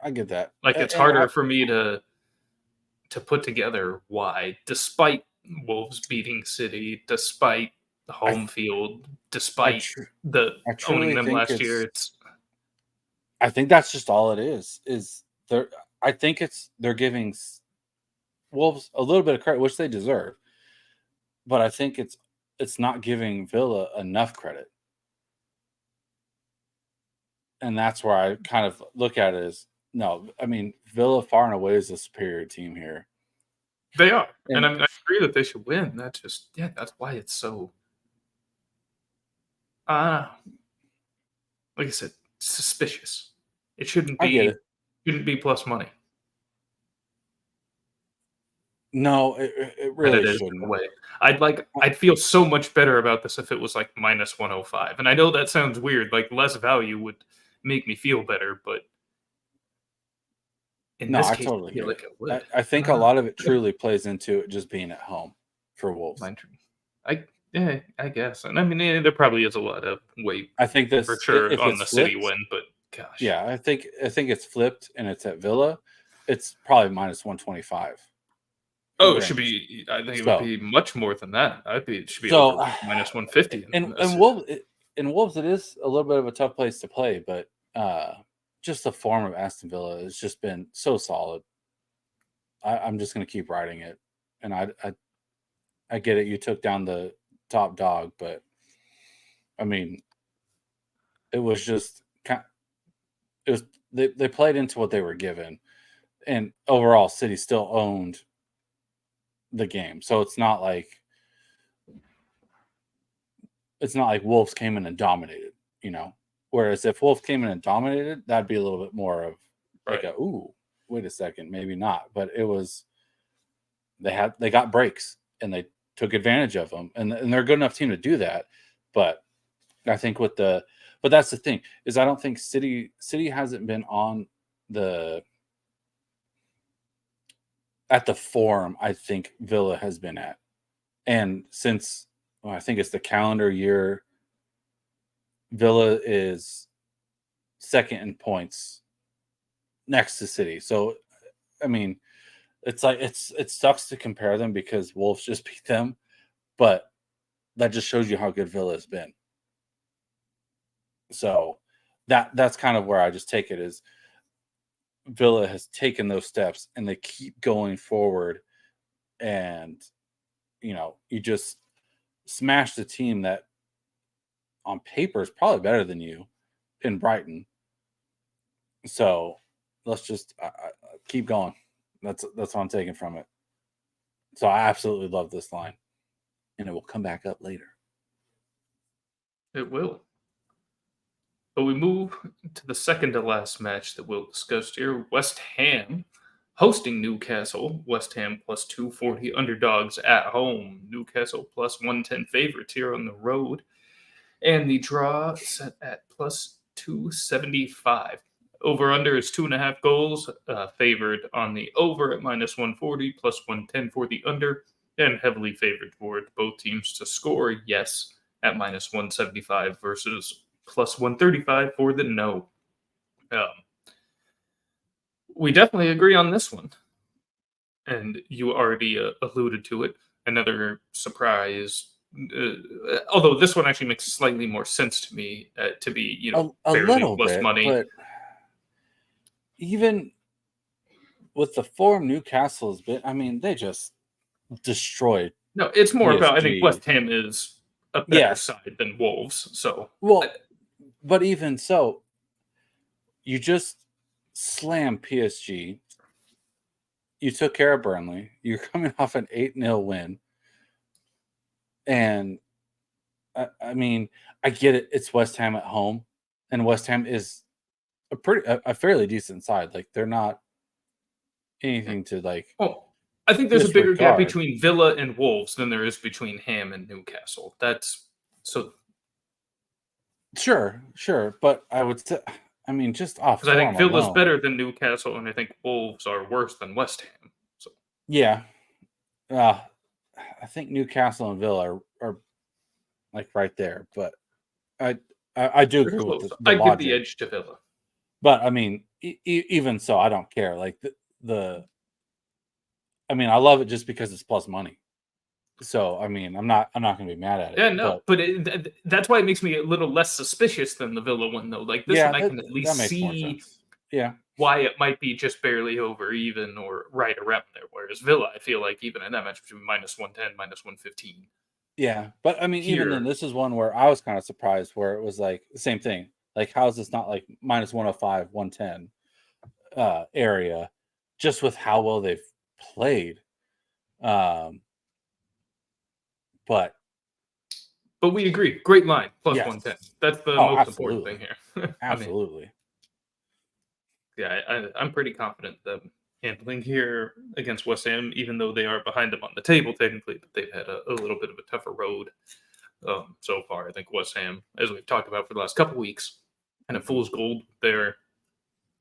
I get that. Like, it's harder for me to put together why, despite Wolves beating City, despite the home field, despite owning them last year, I think that's just all it is. I think they're giving Wolves a little bit of credit, which they deserve, but I think it's not giving Villa enough credit, and that's where I kind of look at it as no. Villa far and away is a superior team here. They are, and I agree that they should win. That's why it's so Like I said, suspicious. It shouldn't I get it. be plus money. No, it really shouldn't. In a way. I'd feel so much better about this if it was like minus 105. And I know that sounds weird, like less value would make me feel better, but in No, this I case, totally I feel get like it. it would. I think a lot of it truly plays into it just being at home for Wolves. Mind you. I guess. And I mean, there probably is a lot of weight I think for this sure if on it's the City flipped, win, but gosh. yeah, I think it's flipped and it's at Villa, it's probably minus 125. Oh, it should Range. be. I think it would So, be much more than that. It should be over so like minus 150 and this. Wolves, it is a little bit of a tough place to play, but just the form of Aston Villa has just been so solid. I'm just going to keep riding it, and I get it. You took down the top dog, but I mean, it was just it was they played into what they were given, and overall, City still owned the game. So it's not like Wolves came in and dominated, you know. Whereas if Wolves came in and dominated, that'd be a little bit more of like Right. ooh, wait a second, maybe not. But it was they got breaks and they took advantage of them, and they're a good enough team to do that. But I think but that's the thing is I don't think City hasn't been on the at the form I think Villa has been at, and since I think it's the calendar year, Villa is second in points next to City. So I mean, it's like it sucks to compare them because Wolves just beat them, but that just shows you how good Villa has been. So that's kind of where I just take it is Villa has taken those steps and they keep going forward, and you just smash the team that on paper is probably better than you in Brighton. So let's just keep going. That's what I'm taking from it. So I absolutely love this line, and it will come back up later. It will. But we move to the second to last match that we'll discuss here. West Ham hosting Newcastle. West Ham plus 240 underdogs at home. Newcastle plus 110 favorites here on the road. And the draw set at plus 275. Over under is 2.5 goals. Favored on the over at minus 140, plus 110 for the under. And heavily favored for both teams to score, yes, at minus 175 versus plus 135 for the no. Um, we definitely agree on this one. And you already alluded to it. Another surprise. Although this one actually makes slightly more sense to me to be, A barely little plus bit, money. but even with the form Newcastle's been, I mean, they just destroyed. No, it's more about I think PSG. West Ham is a better Yes. side than Wolves. So Well, but even so, you just slam PSG. You took care of Burnley. You're coming off an 8-0 win. And I mean, I get it. It's West Ham at home. And West Ham is a fairly decent side. Like they're not anything to like. oh, I think there's a bigger gap disregard. between Villa and Wolves than there is between Ham and Newcastle. That's so Sure. But I would say, I mean, just off because I think form Villa's alone. better than Newcastle, and I think Wolves are worse than West Ham. So Yeah. I think Newcastle and Villa are like right there, but I do they're agree with close. the I give the logic. edge to Villa. But I mean, even so, I don't care. Like I mean, I love it just because it's plus money. So I mean, I'm not going to be mad at it. Yeah, no, But that's why it makes me a little less suspicious than the Villa one, though. Like this yeah, one, I can at that least makes more see sense. Yeah, why it might be just barely over even or right around there. Whereas Villa, I feel like even in that match between minus 110, minus 115. yeah. But I mean, even then, Here, this is one where I was kind of surprised, where it was like the same thing. Like, how is this not like minus 105, 110 area, just with how well they've played? But But we agree. Great line, plus Yes. 110. That's the Oh, most important thing here. Absolutely. I'm pretty confident them handling here against West Ham, even though they are behind them on the table technically, but they've had a little bit of a tougher road so far. I think West Ham, as we've talked about for the last couple weeks, kind of fool's gold. Their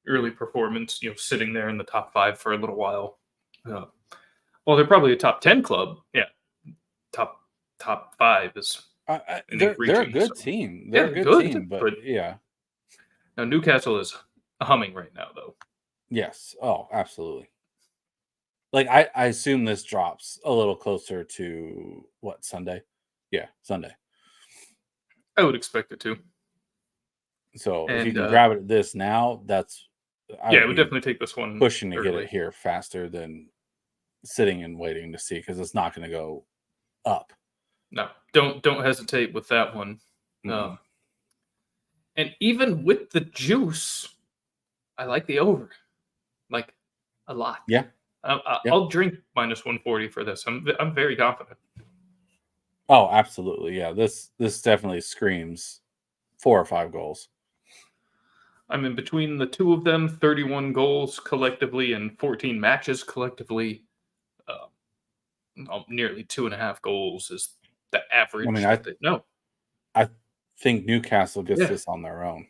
early performance, sitting there in the top 5 for a little while. Well, they're probably a top 10 club. Yeah, top 5 is. They're a good team. They're a good team, but yeah. Now Newcastle is humming right now, though. Yes. Oh, absolutely. Like I assume this drops a little closer to what, Sunday? Yeah, Sunday. I would expect it to. So if you can grab it at this now, I would definitely take this one pushing to early. get it here faster than sitting and waiting to see, because it's not going to go up. No, don't hesitate with that one. And even with the juice, I like the over, like a lot. Yeah, I'll drink minus 140 for this. I'm very confident. Oh, absolutely. Yeah, this definitely screams 4 or 5 goals. I mean, between the two of them, 31 goals collectively and 14 matches collectively. Nearly 2.5 goals is the average. I mean, I think Newcastle gets this on their own.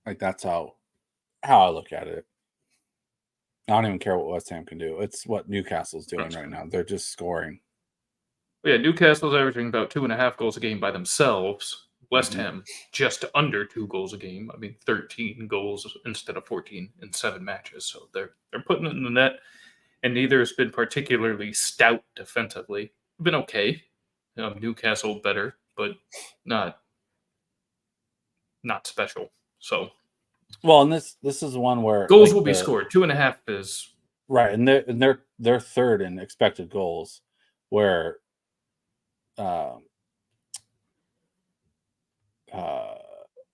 Like, that's how I look at it. I don't even care what West Ham can do. It's what Newcastle's doing right now. They're just scoring. Yeah, Newcastle's averaging about 2.5 goals a game by themselves. West Ham just under 2 goals a game. I mean, 13 goals instead of 14 in 7 matches. So they're putting it in the net, and neither has been particularly stout defensively. Been okay. Newcastle better, but not special. So, well, and this is one where goals will be scored. 2.5 is right, and they're third in expected goals, where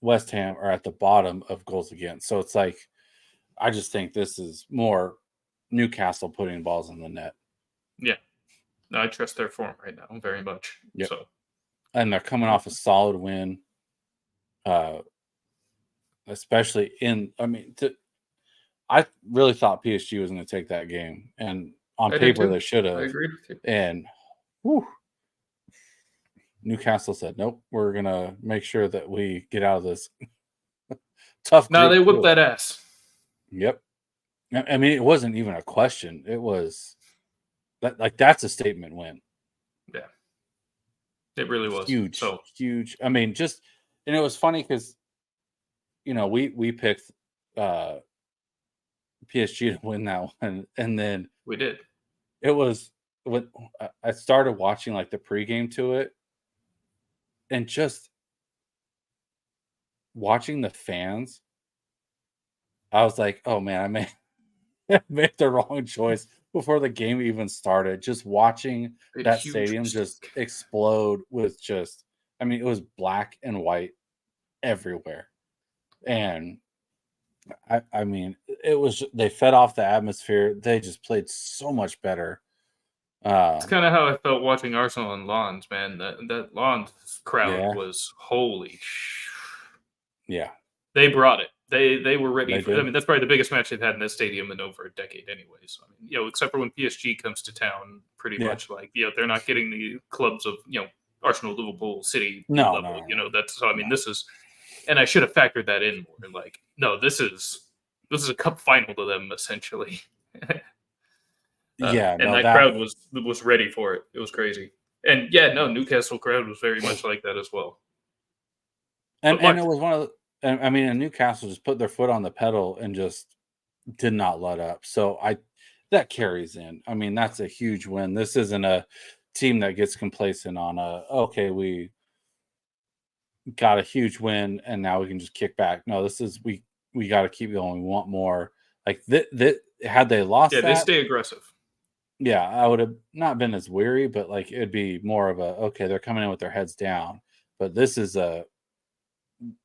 West Ham are at the bottom of goals against. So it's like, I just think this is more Newcastle putting balls in the net. Yeah. No, I trust their form right now very much. Yep. So, and they're coming off a solid win. Especially I really thought PSG was going to take that game, and on paper they should have. I agree with you. And Newcastle said, "Nope, we're going to make sure that we get out of this tough." No, they whipped that ass. Yep. I mean, it wasn't even a question. It was that's a statement win. Yeah, it really was huge. So huge. I mean, and it was funny because we picked PSG to win that one, and then we did. It was when I started watching like the pregame to it, and just watching the fans, I was like, "Oh man, I made the wrong choice before the game even started." Just watching that stadium just explode with it was black and white everywhere, and I mean, it was, they fed off the atmosphere. They just played so much better. It's kind of how I felt watching Arsenal and Lens, man. That Lens crowd was holy. Yeah, they brought it. They were ready. I mean, that's probably the biggest match they've had in this stadium in over a decade, anyways. I mean, except for when PSG comes to town, pretty much like they're not getting the clubs of Arsenal, Liverpool, City level. That's so. I mean, this is, and I should have factored that in more. Like, no, this is a cup final to them essentially. That crowd was ready for it. It was crazy. And Newcastle crowd was very much like that as well. And it was one of and Newcastle just put their foot on the pedal and just did not let up. So that carries in. I mean, that's a huge win. This isn't a team that gets complacent on we got a huge win and now we can just kick back. No, this is we got to keep going. We want more. Like had they lost, they stay aggressive. Yeah, I would have not been as weary, but like it'd be more of they're coming in with their heads down. But this is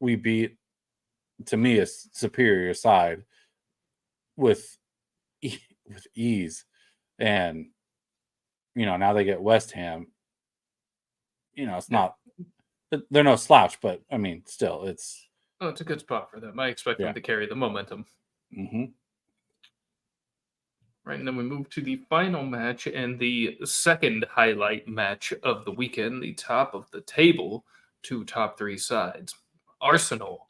we beat, to me, a superior side with ease, and now they get West Ham. it's not. They're no slouch, but I mean, still, it's. Oh, it's a good spot for them. I expect them to carry the momentum. Mm-hmm. Right, and then we move to the final match and the second highlight match of the weekend, the top of the table, two top three sides. Arsenal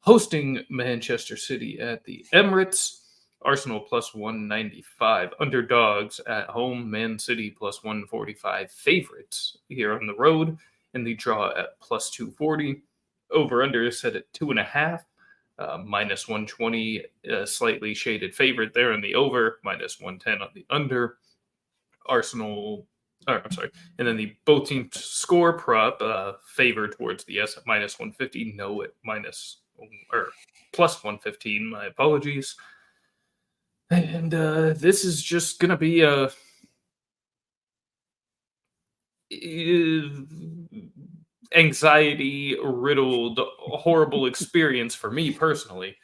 hosting Manchester City at the Emirates. Arsenal plus 195. Underdogs at home. Man City plus 145. Favorites here on the road. And the draw at plus 240. Over under is set at 2.5. Minus 120, slightly shaded favorite there in the over, minus 110 on the under. Arsenal, I'm sorry, and then the both teams score prop favor towards the S at minus 150, no at minus or plus 115. My apologies. And this is just gonna be a anxiety riddled horrible experience for me personally.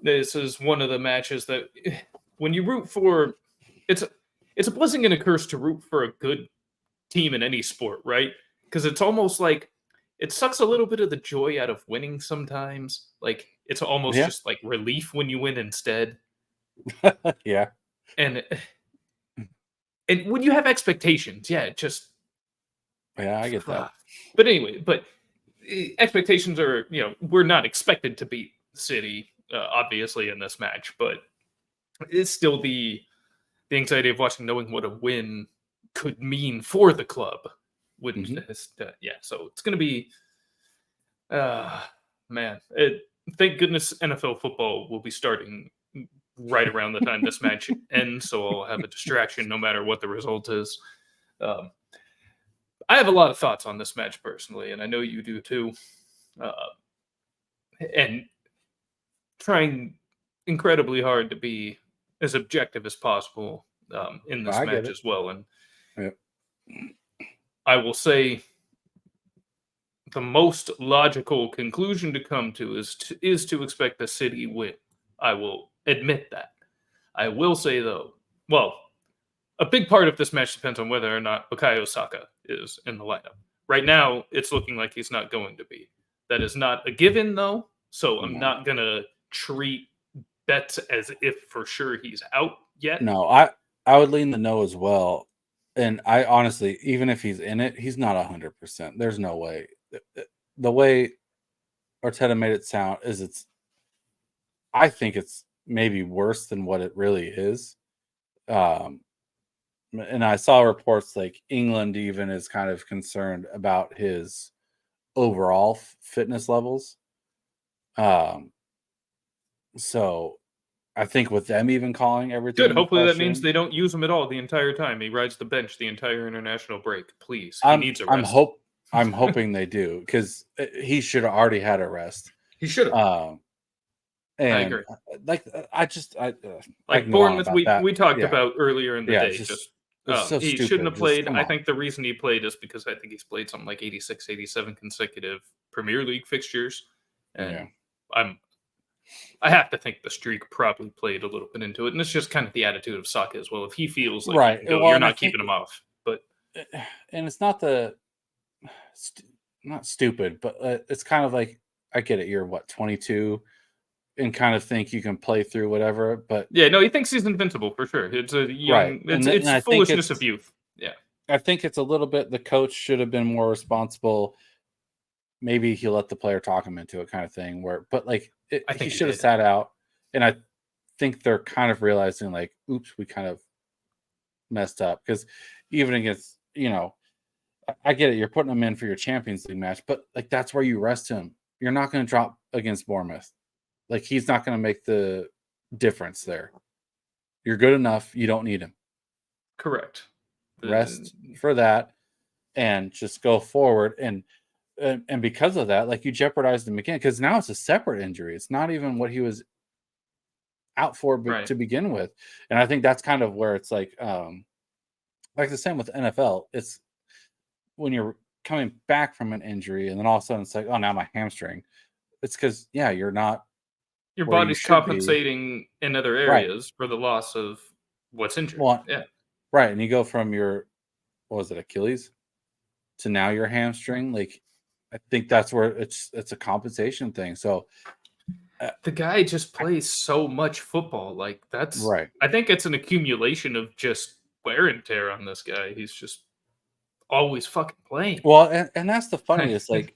This is one of the matches that when you root for, it's a blessing and a curse to root for a good team in any sport, right? Because it's almost like it sucks a little bit of the joy out of winning sometimes. Like it's almost just like relief when you win instead. Yeah. And when you have expectations, I get that. But anyway, expectations are, we're not expected to beat City, obviously, in this match, but it's still the anxiety of watching, knowing what a win could mean for the club. So it's going to be, thank goodness NFL football will be starting right around the time this match ends, so I'll have a distraction no matter what the result is. I have a lot of thoughts on this match personally, and I know you do too. And trying incredibly hard to be as objective as possible in this match as well. And I will say the most logical conclusion to come to is to expect the City win. I will admit that. I will say though, a big part of this match depends on whether or not Bukayo Saka is in the lineup. Right now, it's looking like he's not going to be. That is not a given, though, so I'm not going to treat bets as if for sure he's out yet. No, I would lean the no as well. And I honestly, even if he's in it, he's not 100%. There's no way. The way Arteta made it sound is I think it's maybe worse than what it really is. And I saw reports like England even is kind of concerned about his overall fitness levels. So I think with them even calling everything good. Hopefully that means they don't use him at all the entire time. He rides the bench the entire international break. Please, he needs a rest. I'm hoping they do, because he should have already had a rest. He should have. And I agree. Like Bournemouth, we talked about earlier in the day. So he stupid. Shouldn't have played. I think the reason he played is because I think he's played something like 86, 87 consecutive Premier League fixtures. And I have to think the streak probably played a little bit into it. And it's just kind of the attitude of Saka as well. If he feels like you're not keeping him off. And it's not not stupid, but it's kind of like, I get it. You're 22 and kind of think you can play through whatever, but he thinks he's invincible for sure. It's a young, it's foolishness of youth. Yeah. I think it's a little bit, the coach should have been more responsible. Maybe he'll let the player talk him into it, kind of thing, I think he should have sat out. And I think they're kind of realizing like, oops, we kind of messed up, because even against, I get it. You're putting him in for your Champions League match, but like, that's where you rest him. You're not going to drop against Bournemouth. Like, he's not going to make the difference there. You're good enough. You don't need him. Correct. Rest for that and just go forward. And because of that, like, you jeopardized him again, because now it's a separate injury. It's not even what he was out for to begin with. And I think that's kind of where it's like the same with NFL. It's when you're coming back from an injury and then all of a sudden it's like, oh, now my hamstring. It's because, you're not. Your body's compensating in other areas for the loss of what's injured. Right. And you go from what was it, Achilles to now your hamstring. Like, I think that's where it's a compensation thing. So the guy just plays so much football. Like right. I think it's an accumulation of just wear and tear on this guy. He's just always fucking playing. Well, and that's the funniest. Like,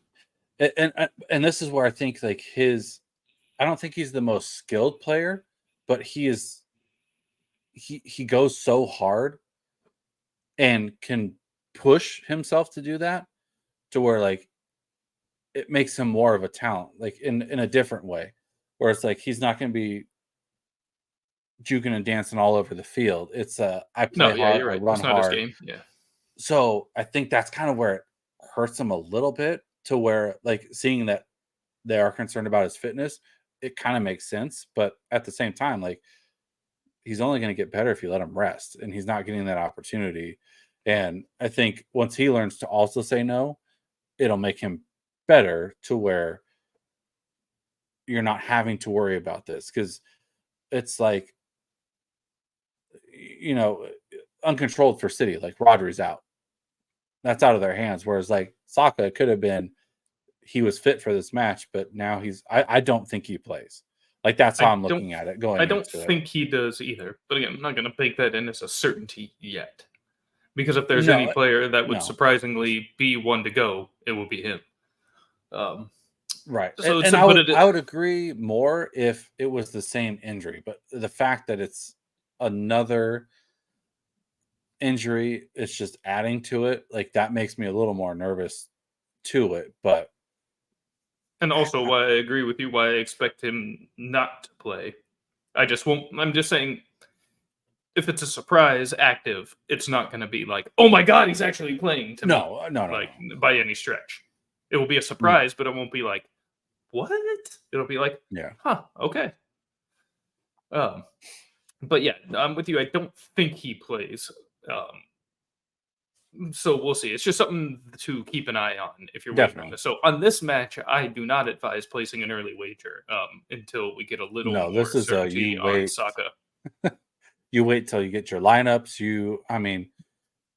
and this is where I think like I don't think he's the most skilled player, but he goes so hard and can push himself to do that to where like it makes him more of a talent, like in a different way, where it's like he's not going to be juking and dancing all over the field. It's I play No, yeah, hard, you're I right. run That's not his hard. game. Yeah. So I think that's kind of where it hurts him a little bit, to where like seeing that they are concerned about his fitness, it kind of makes sense. But at the same time, like he's only going to get better if you let him rest, and he's not getting that opportunity. And I think once he learns to also say no, it'll make him better to where you're not having to worry about this, because it's like, you know, uncontrolled for City. Like Rodri's out, that's out of their hands. Whereas like Saka could have been, he was fit for this match, but now I don't think he plays. Like that's how I'm looking at it I going don't into it. think he does either. But again, I'm not going to bake that in as a certainty yet. Because if there's any No, player that would no, surprisingly be one to go, it will be him. right. So And to put it, I would agree more if it was the same injury, but the fact that it's another injury, it's just adding to it. Like that makes me a little more nervous to it. But and also why I agree with you, why I expect him not to play. I just won't. I'm just saying, if it's a surprise active, it's not going to be like, oh my god, he's actually playing to me, no, like by any stretch. It will be a no. surprise, but it won't be like, what? It'll be like, Yeah, huh, okay. But yeah, I'm with you. I don't think he plays. So we'll see. It's just something to keep an eye on if you're waiting on definitely. this. So on this match, I do not advise placing an early wager until we get a little No, more this is a certainty on Saka. you wait till you get your lineups. I mean,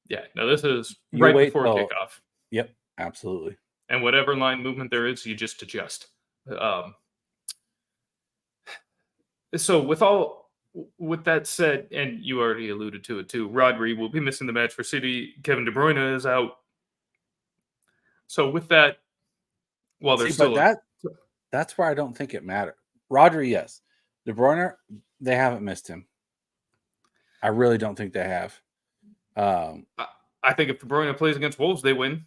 Yeah, no, this is you right wait before till. kickoff, Yep, absolutely. and whatever line movement there is, you just adjust. Um, so with that said, and you already alluded to it too, Rodri will be missing the match for City. Kevin De Bruyne is out. So with that, while See, there's but still that's where I don't think it matters. Rodri, yes. De Bruyne, they haven't missed him. I really don't think they have. I think if De Bruyne plays against Wolves, they win.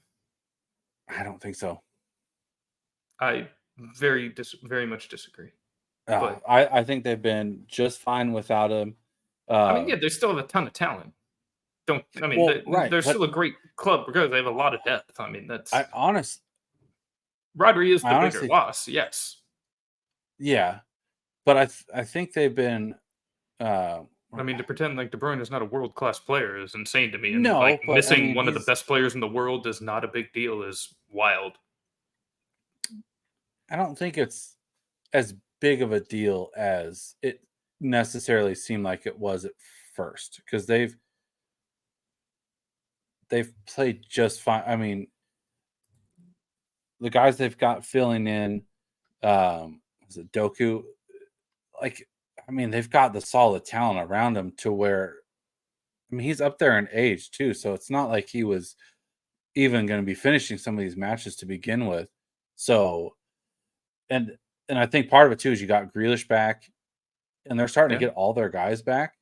I don't think so. I very much disagree. But I think they've been just fine without him. I mean, yeah, they still have a ton of talent. Right, They're but still a great club because they have a lot of depth. I mean, Rodri is the bigger honestly, loss, yes. yeah, but I think they've been. I mean, to pretend like De Bruyne is not a world class player is insane to me, and like No, but I missing mean, one of the best players in the world is not a big deal is wild. I don't think it's as big of a deal as it necessarily seemed like it was at first, because they've played just fine. I mean, the guys they've got filling in, was it Doku? Like, I mean, they've got the solid talent around him to where, I mean, he's up there in age too, so it's not like he was even going to be finishing some of these matches to begin with. So, and I think part of it too is you got Grealish back, and they're starting to Yeah. get all their guys back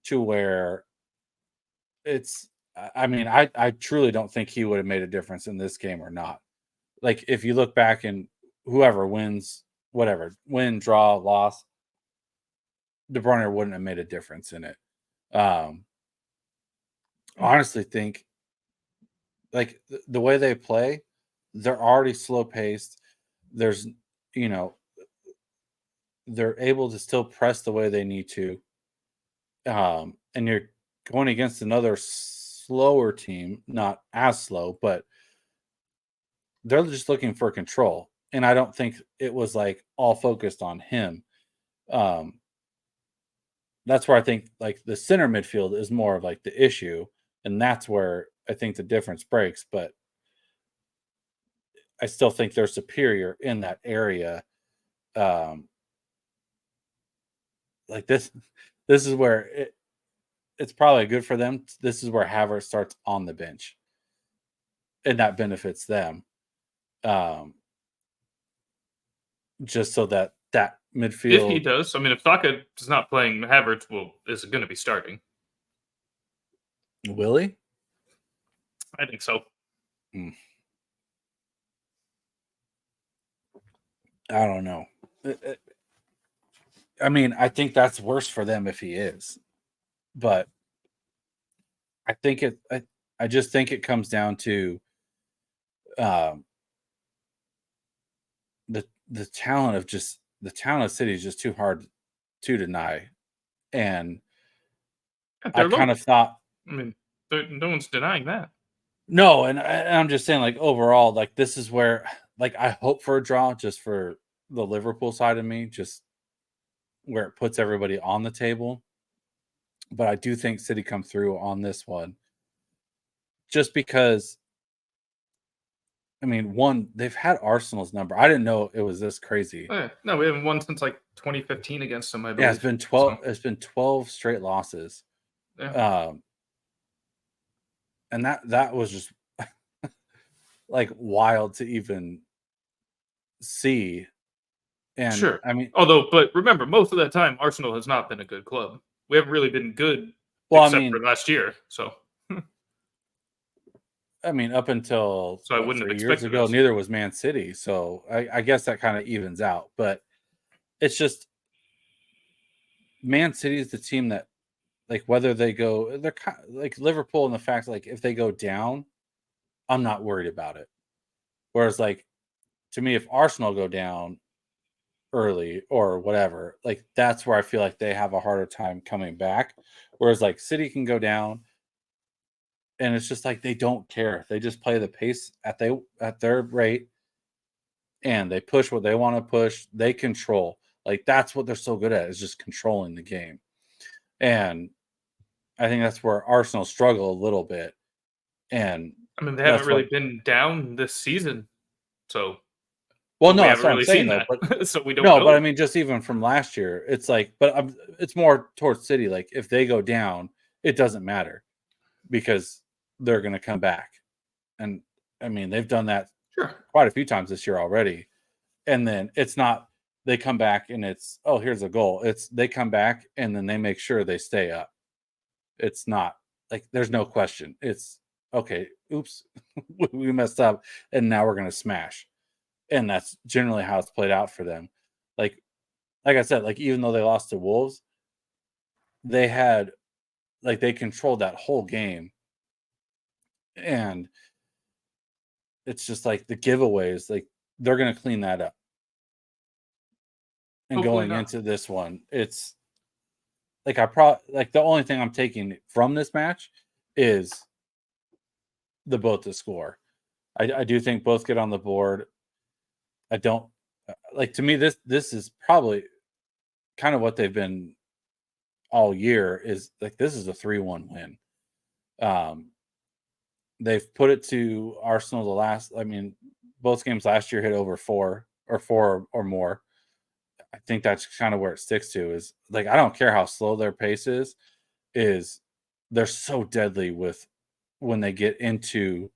to where it's. I mean, I truly don't think he would have made a difference in this game or not. Like if you look back and whoever wins, whatever, win, draw, loss, De Bruyne wouldn't have made a difference in it. Honestly think like the way they play, they're already slow paced. There's, you know, they're able to still press the way they need to. And you're going against another slower team, not as slow, but they're just looking for control. And I don't think it was like all focused on him. Um, that's where I think like the center midfield is more of like the issue, and that's where I think the difference breaks. But I still think they're superior in that area. Like this is where it's probably good for them. This is where Havertz starts on the bench, and that benefits them. Just so that midfield. If he does, I mean, if Saka is not playing, Havertz is going to be starting. Will he? I think so. I don't know. I mean, I think that's worse for them if he is, but I think I just think it comes down to the talent of City is just too hard to deny, and I kind of thought. I mean, no one's denying that. No, and I'm just saying, like, overall, like, this is where, like, I hope for a draw just for the Liverpool side of me, just where it puts everybody on the table. But I do think City come through on this one. Just because, I mean, one, they've had Arsenal's number. I didn't know it was this crazy. No, we haven't won since like 2015 against them, I believe. Yeah, it's been 12. So. It's been 12 straight losses. Yeah. And that was just like wild to even see. And sure. I mean, but remember, most of that time, Arsenal has not been a good club. We haven't really been good, except for last year. So, I mean, up until I wouldn't have 3 years ago, this. neither was Man City. So I guess that kind of evens out. But it's just Man City is the team that, like, whether they go, they're kind of like Liverpool in the fact, like, if they go down, I'm not worried about it. Whereas, like, to me, if Arsenal go down early or whatever, like, that's where I feel like they have a harder time coming back. Whereas, like, City can go down, and it's just like they don't care. They just play the pace at their rate, and they push what they want to push. They control. Like, that's what they're so good at, is just controlling the game. And I think that's where Arsenal struggle a little bit. And I mean, they haven't really been down this season, so. Well, no, that's what I'm saying, though. But so we don't know. But I mean, just even from last year, it's like, but it's more towards City. Like, if they go down, it doesn't matter because they're going to come back. And I mean, they've done that quite a few times this year already. And then it's not, they come back and it's, oh, here's a goal. It's, they come back and then they make sure they stay up. It's not like, there's no question. It's, okay, oops, we messed up and now we're going to smash. And that's generally how it's played out for them. Like I said, like, even though they lost to Wolves, they had, like, they controlled that whole game. And it's just like the giveaways, like, they're going to clean that up. And hopefully going into this one, it's like, the only thing I'm taking from this match is the both to score. I do think both get on the board. I don't, like, to me, this is probably kind of what they've been all year, is like, this is a 3-1 win. They've put it to Arsenal both games last year hit over 4 or more. I think that's kind of where it sticks to, is like, I don't care how slow their pace is they're so deadly with when they get into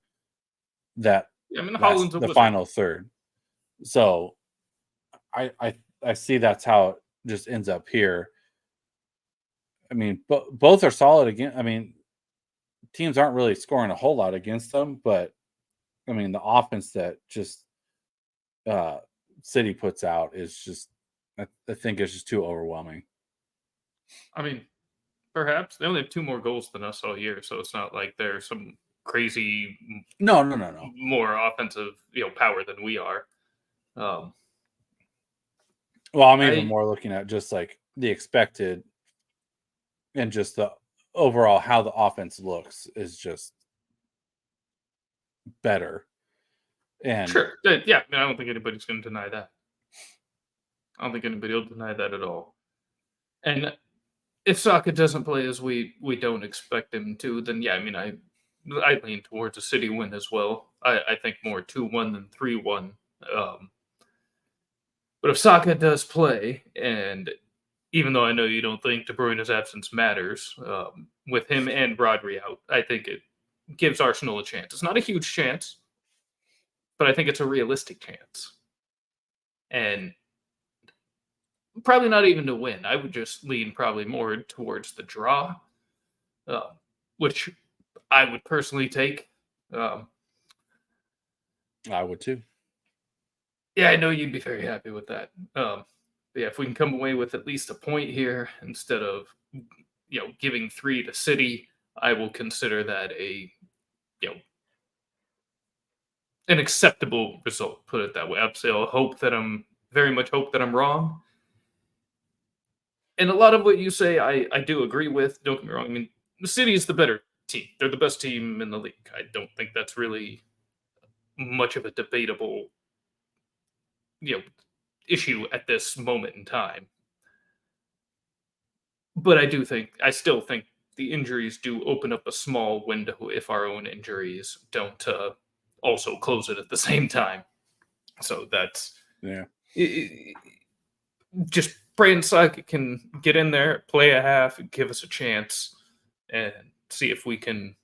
that. Yeah, I mean, Holland's the final third. So I see that's how it just ends up here. I mean, both are solid again. I mean, teams aren't really scoring a whole lot against them, but I mean, the offense that just City puts out is just, I think it's just too overwhelming. I mean, perhaps they only have 2 more goals than us all year, so it's not like they're some crazy no more offensive power than we are. Well, I'm even more looking at just like the expected and just the overall how the offense looks is just better. And sure, yeah, I don't think anybody's going to deny that. I don't think anybody will deny that at all. And if Saka doesn't play as we don't expect him to, then yeah, I mean, I lean towards a City win as well. I think more 2-1 than 3-1. But if Saka does play, and even though I know you don't think De Bruyne's absence matters, with him and Rodri out, I think it gives Arsenal a chance. It's not a huge chance, but I think it's a realistic chance. And probably not even to win. I would just lean probably more towards the draw, which I would personally take. I would too. Yeah, I know you'd be very happy with that. Yeah, if we can come away with at least a point here instead of giving 3 to City, I will consider that an acceptable result. Put it that way. Obviously, very much hope that I'm wrong. And a lot of what you say, I do agree with. Don't get me wrong. I mean, the City is the better team. They're the best team in the league. I don't think that's really much of a debatable, issue at this moment in time. But I still think the injuries do open up a small window if our own injuries don't also close it at the same time. So that's just praying Saka can get in there, play a half, give us a chance, and see if we can,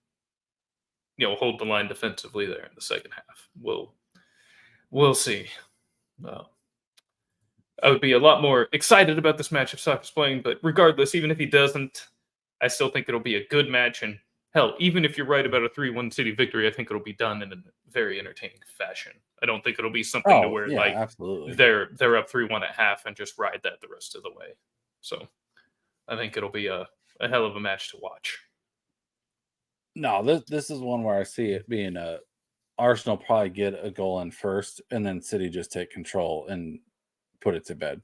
hold the line defensively there in the second half. We'll see. I would be a lot more excited about this match if Saka's playing, but regardless, even if he doesn't, I still think it'll be a good match. And hell, even if you're right about a 3-1 City victory, I think it'll be done in a very entertaining fashion. I don't think it'll be something to where absolutely. they're up 3-1 at half and just ride that the rest of the way. So I think it'll be a hell of a match to watch. No, this is one where I see it being Arsenal probably get a goal in first, and then City just take control and put it to bed.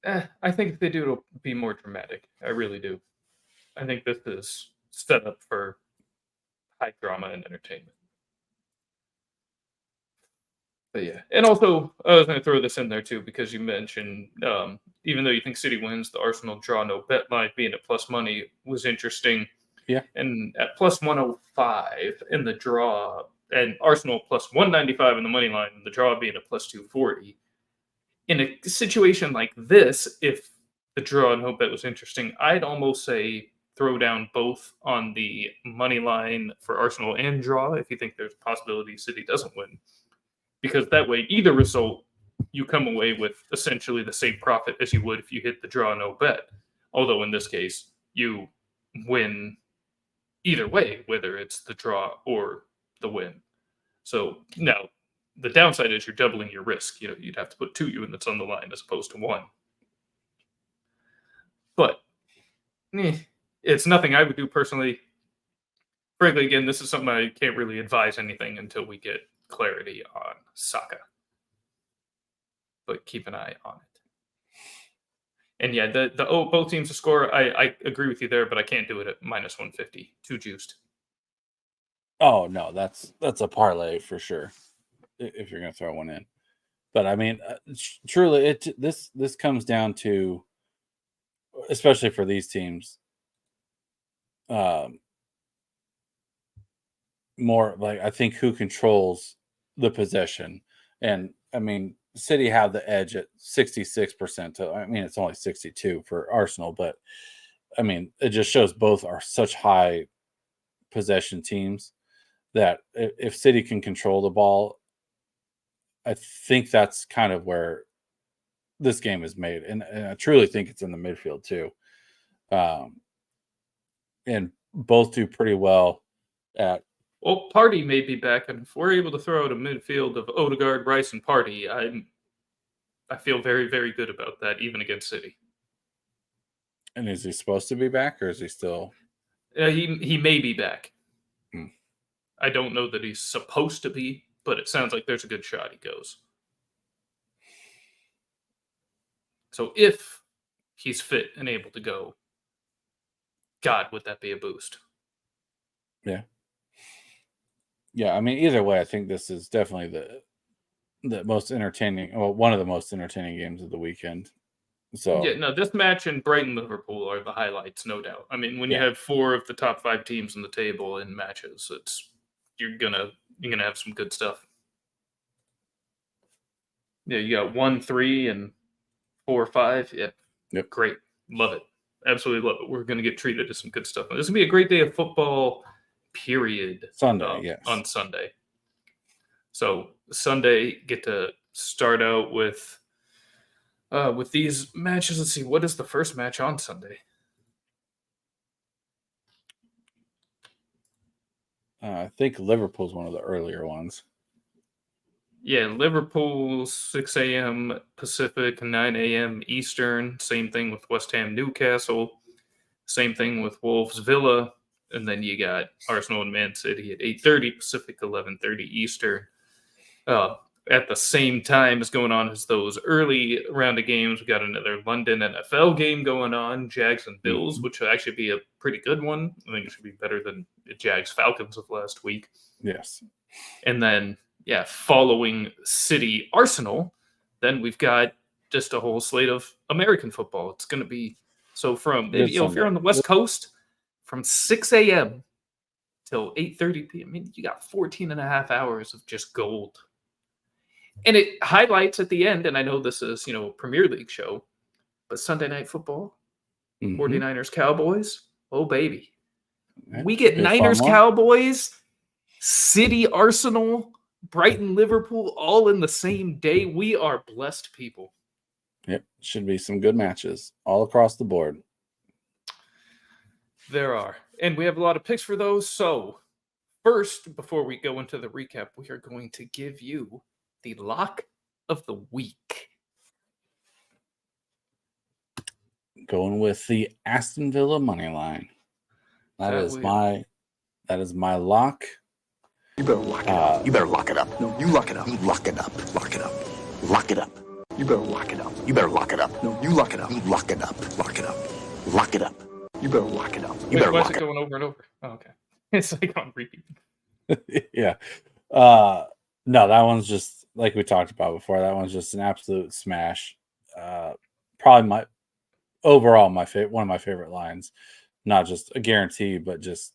I think if they do, it'll be more dramatic. I really do. I think this is set up for high drama and entertainment. But yeah, and also I was going to throw this in there too because you mentioned even though you think City wins, the Arsenal draw no bet line being at plus money was interesting. Yeah, and at plus 105 in the draw, and Arsenal plus 195 in the money line, and the draw being a plus 240. In a situation like this, if the draw no bet was interesting, I'd almost say throw down both on the money line for Arsenal and draw if you think there's a possibility City doesn't win. Because that way, either result, you come away with essentially the same profit as you would if you hit the draw no bet. Although in this case, you win either way, whether it's the draw or the win. So now the downside is you're doubling your risk. You'd have to put 2 units on the line as opposed to 1. But it's nothing I would do personally. Frankly, again, this is something I can't really advise anything until we get clarity on Saka. But keep an eye on it. And yeah, both teams to score, I agree with you there, but I can't do it at minus 150. Too juiced. Oh no, that's a parlay for sure. If you're going to throw one in, but I mean, truly, this comes down to, especially for these teams, more like I think who controls the possession, and I mean, City have the edge at 66%. I mean, it's only 62 for Arsenal, but I mean, it just shows both are such high possession teams that if City can control the ball, I think that's kind of where this game is made. And I truly think it's in the midfield too. And both do pretty well at. Well, Partey may be back, and if we're able to throw out a midfield of Odegaard, Rice, and Partey, I feel very, very good about that, even against City. And is he supposed to be back, or is he still? He may be back. Hmm. I don't know that he's supposed to be, but it sounds like there's a good shot he goes. So if he's fit and able to go, God, would that be a boost? Yeah. Yeah, I mean, either way, I think this is definitely the most entertaining, well, one of the most entertaining games of the weekend. So yeah, no, this match and Brighton Liverpool are the highlights, no doubt. I mean, when you have 4 of the top 5 teams in the table in matches, you're gonna have some good stuff. Yeah, you got 1, 3, and 4, 5. Yeah, yep. Great, love it, absolutely love it. We're gonna get treated to some good stuff. This is gonna be a great day of football. Period. Sunday, yes. On Sunday. So Sunday, get to start out with these matches. Let's see, what is the first match on Sunday? I think Liverpool's one of the earlier ones. Yeah, Liverpool 6 a.m. Pacific, 9 a.m. Eastern. Same thing with West Ham Newcastle. Same thing with Wolves Villa. And then you got Arsenal and Man City at 8:30 Pacific, 11:30 Eastern. At the same time as going on as those early round of games, we got another London NFL game going on, Jags and Bills, which will actually be a pretty good one. I think it should be better than the Jags Falcons of last week. Yes. And then, following City Arsenal, then we've got just a whole slate of American football. It's going to be from if you're on the West Coast, from 6 a.m. till 8:30 p.m. I mean, you got 14 and a half hours of just gold. And it highlights at the end, and I know this is, a Premier League show, but Sunday Night Football, 49ers Cowboys, oh baby. Yeah, we get Niners Cowboys, City Arsenal, Brighton Liverpool, all in the same day. We are blessed people. Yep, should be some good matches all across the board. There are. And we have a lot of picks for those. So first, before we go into the recap, we are going to give you the lock of the week. Going with the Aston Villa money line. That is my lock. You better lock it up. You better lock it up. No, you lock it up. You lock it up. Lock it up. Lock it up. You better lock it up. You better lock it up. No, you lock it up. You lock it up. Lock it up. Lock it up. You better lock it up. You better lock it up. Why is it going over and over? Oh, okay. It's like on repeat. Yeah. No, that one's just like we talked about before. That one's just an absolute smash. Probably one of my favorite lines. Not just a guarantee, but just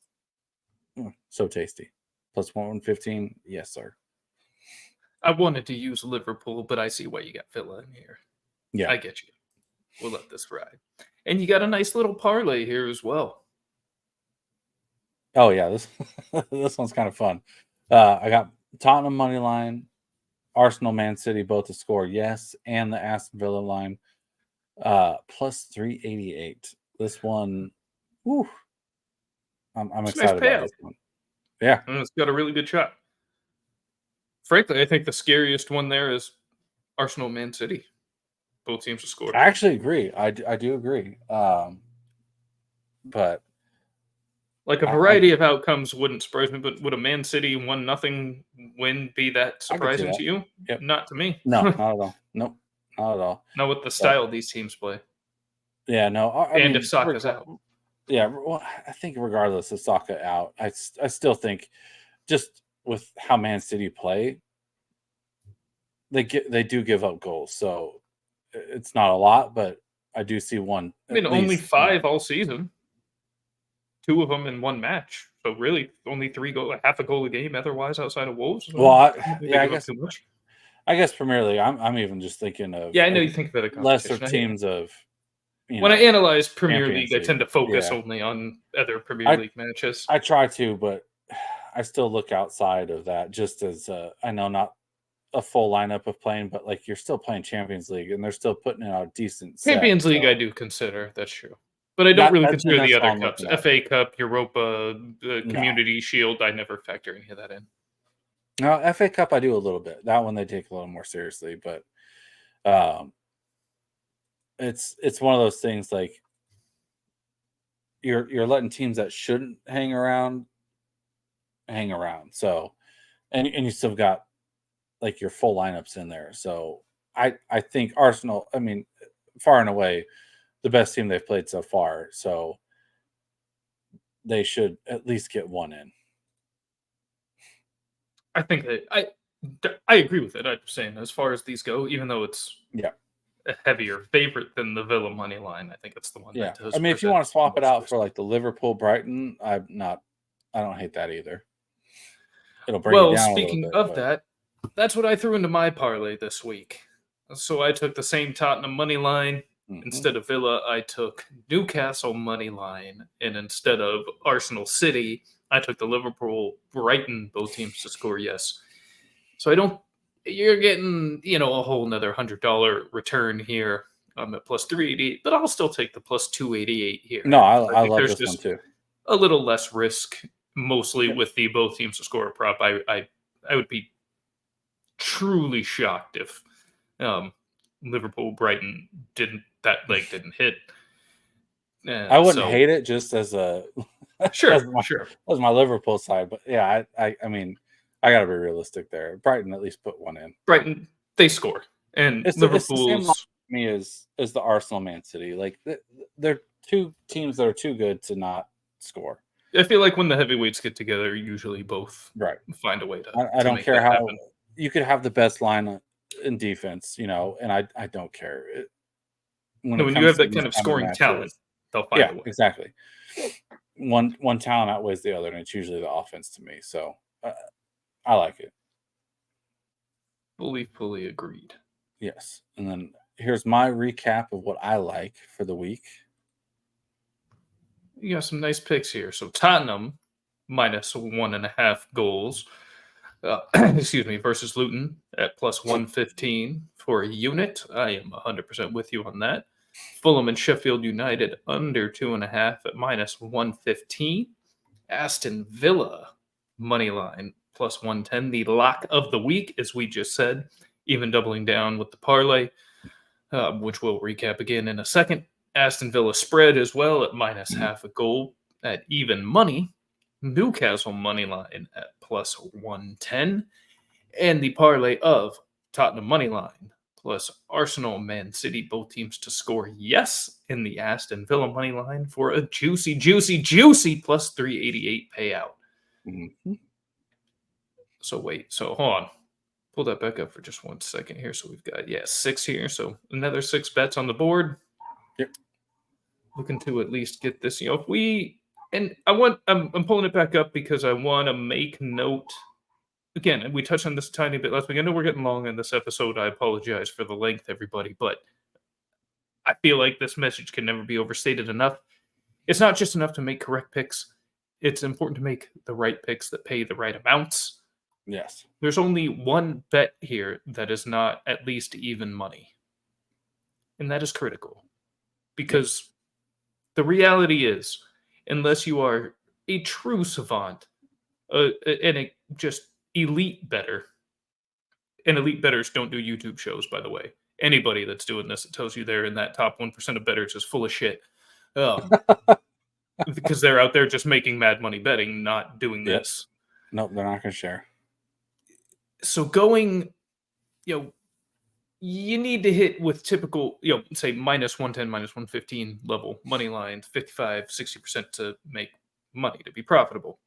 so tasty. Plus 115, yes, sir. I wanted to use Liverpool, but I see why you got Villa in here. Yeah, I get you. We'll let this ride. And you got a nice little parlay here as well. Oh yeah, this one's kind of fun. I got Tottenham money line, Arsenal, Man City both to score, yes, and the Aston Villa line, plus 388. This one, whew, I'm excited about this one. Yeah, and it's got a really good shot. Frankly, I think the scariest one there is Arsenal, Man City. Both teams have scored. I actually agree. I do agree. But like a variety of outcomes wouldn't surprise me. But would a Man City 1-0 win be that surprising to you? Yep. Not to me. No, not at all. Nope, not at all. Not with the style these teams play. Yeah, no. I mean, if Saka's out. Yeah, well, I think regardless of Saka out, I still think just with how Man City play, they do give up goals. So it's not a lot, but I do see one. I mean, only 5 all season. 2 of them in one match. So really, only 3 goals, half a goal a game. Otherwise, outside of Wolves. Well, I guess too much. I guess Premier League. I'm even just thinking of. Yeah, I know you think of it. Lesser teams of. When I analyze Premier League, I tend to focus only on other Premier League matches. I try to, but I still look outside of that. Just as I know, not a full lineup of playing, but like you're still playing Champions League, and they're still putting out a decent. Champions League, I do consider that's true, but I don't really consider the other cups: FA Cup, Europa, Community Shield. I never factor any of that in. No, FA Cup, I do a little bit. That one they take a little more seriously, but it's one of those things like you're letting teams that shouldn't hang around. So, and you still got like your full lineups in there. So I think Arsenal, I mean, far and away the best team they've played so far. So they should at least get one in. I think that I agree with it. I'm saying as far as these go, even though it's a heavier favorite than the Villa money line. I think it's the one Yeah, that does. I mean, if you want to swap it out for like the Liverpool Brighton, I don't hate that either. It'll bring it down a little speaking bit. of that, that's what I threw into my parlay this week. So I took the same Tottenham money line. Instead of Villa, I took Newcastle money line, and instead of Arsenal City, I took the Liverpool Brighton, both teams to score yes. So you're getting a whole another $100 return here. I'm at plus 388, but I'll still take the plus 288 here. No, I think love there's this one too. A little less risk, mostly with the both teams to score a prop. I would be truly shocked if Liverpool Brighton didn't hit. I wouldn't hate it just as a sure. As my Liverpool side, but yeah, I mean, I got to be realistic there. Brighton at least put one in. Brighton, they score, and Liverpool's the same to me as the Arsenal Man City. Like they're two teams that are too good to not score. I feel like when the heavyweights get together, usually both find a way to. I don't care how happen. You could have the best line in defense, and I don't care. When you have that kind of scoring talent, they'll find a way. Exactly. One talent outweighs the other, and it's usually the offense to me. So I like it. Fully agreed. Yes. And then here's my recap of what I like for the week. You got some nice picks here. So Tottenham minus 1.5 goals. Versus Luton at plus 115 for a unit. I am 100% with you on that. Fulham and Sheffield United under 2.5 at minus 115. Aston Villa money line plus 110. The lock of the week, as we just said, even doubling down with the parlay, which we'll recap again in a second. Aston Villa spread as well at minus half a goal at even money. Newcastle money line at plus 110. And the parlay of Tottenham money line plus Arsenal, Man City, both teams to score yes in the Aston Villa money line for a juicy plus 388 payout. Mm-hmm. So hold on. Pull that back up for just 1 second here. So we've got 6 here. So another 6 bets on the board. Yep. Looking to at least get this. If we I'm pulling it back up because I want to make note. Again, we touched on this a tiny bit last week. I know we're getting long in this episode. I apologize for the length, everybody, but I feel like this message can never be overstated enough. It's not just enough to make correct picks. It's important to make the right picks that pay the right amounts. Yes. There's only one bet here that is not at least even money. And that is critical. Because the reality is, unless you are a true savant and a just elite bettor, and elite bettors don't do YouTube shows, by the way. Anybody that's doing this, it tells you they're in that top 1% of bettors is full of shit. Because they're out there just making mad money betting, not doing this. Nope, they're not going to share. So going, you need to hit with typical, say minus 110, minus 115 level money line, 55, 60% to make money, to be profitable.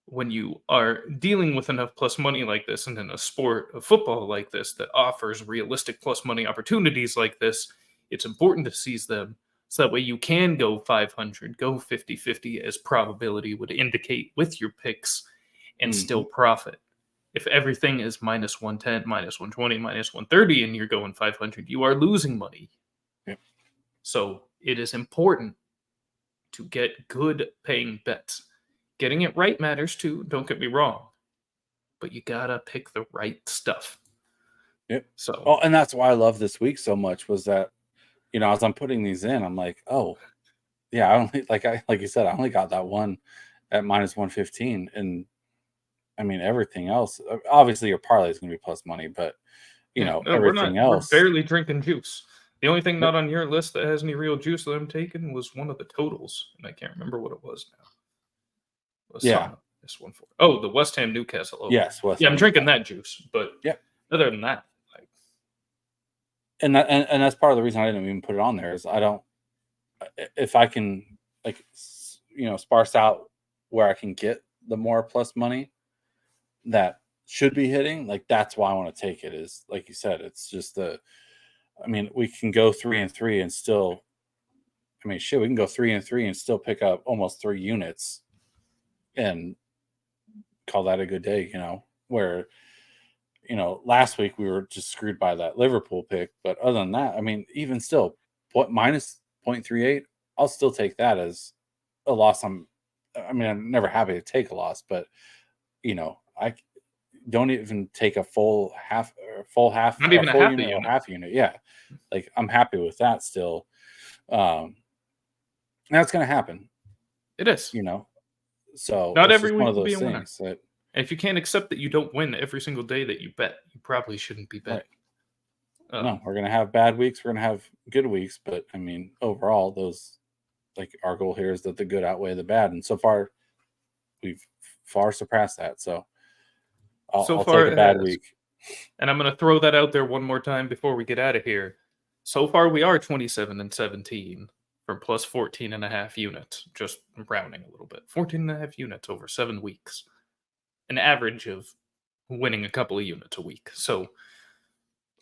When you are dealing with enough plus money like this, and in a sport of football like this that offers realistic plus money opportunities like this, it's important to seize them so that way you can go 500, go 50-50 as probability would indicate with your picks and still profit. If everything is minus 110, minus 120, minus 130, and you're going 500, you are losing money. Yep. So it is important to get good paying bets. Getting it right matters too, don't get me wrong. But you gotta pick the right stuff. Yep. So and that's why I love this week so much was that, as I'm putting these in, I'm like, oh, yeah, I only like you said, I only got that one at minus 115. And I mean everything else, obviously your parlay is gonna be plus money, but everything else. We're barely drinking juice. The only thing not on your list that has any real juice that I'm taking was one of the totals, and I can't remember what it was now. This one for the West Ham Newcastle. Oh. Yes, I'm drinking that juice, but other than that, and that's part of the reason I didn't even put it on there is I don't. If I can sparse out where I can get the more plus money that should be hitting, like that's why I want to take it. Is like you said, it's just I mean, we can go 3-3 and still. I mean, shit, we can go 3-3 and still pick up almost 3 units, and call that a good day. Where last week we were just screwed by that Liverpool pick, but other than that, I mean, even still, minus 0.38, I'll still take that as a loss. I'm never happy to take a loss, but I don't even take a full half, Not even a full half a unit or unit. half unit. Yeah, like I'm happy with that still. That's going to happen. It is. So Not it's every just week one of will be those a winner. things that. And if you can't accept that you don't win every single day that you bet, you probably shouldn't be betting. Right. No, we're going to have bad weeks. We're going to have good weeks. But, I mean, overall, our goal here is that the good outweigh the bad. And so far, we've far surpassed that. So, I'll take a bad week. And I'm going to throw that out there one more time before we get out of here. So far, we are 27-17 from plus 14.5 units, just rounding a little bit. 14.5 units over 7 weeks. An average of winning a couple of units a week. So,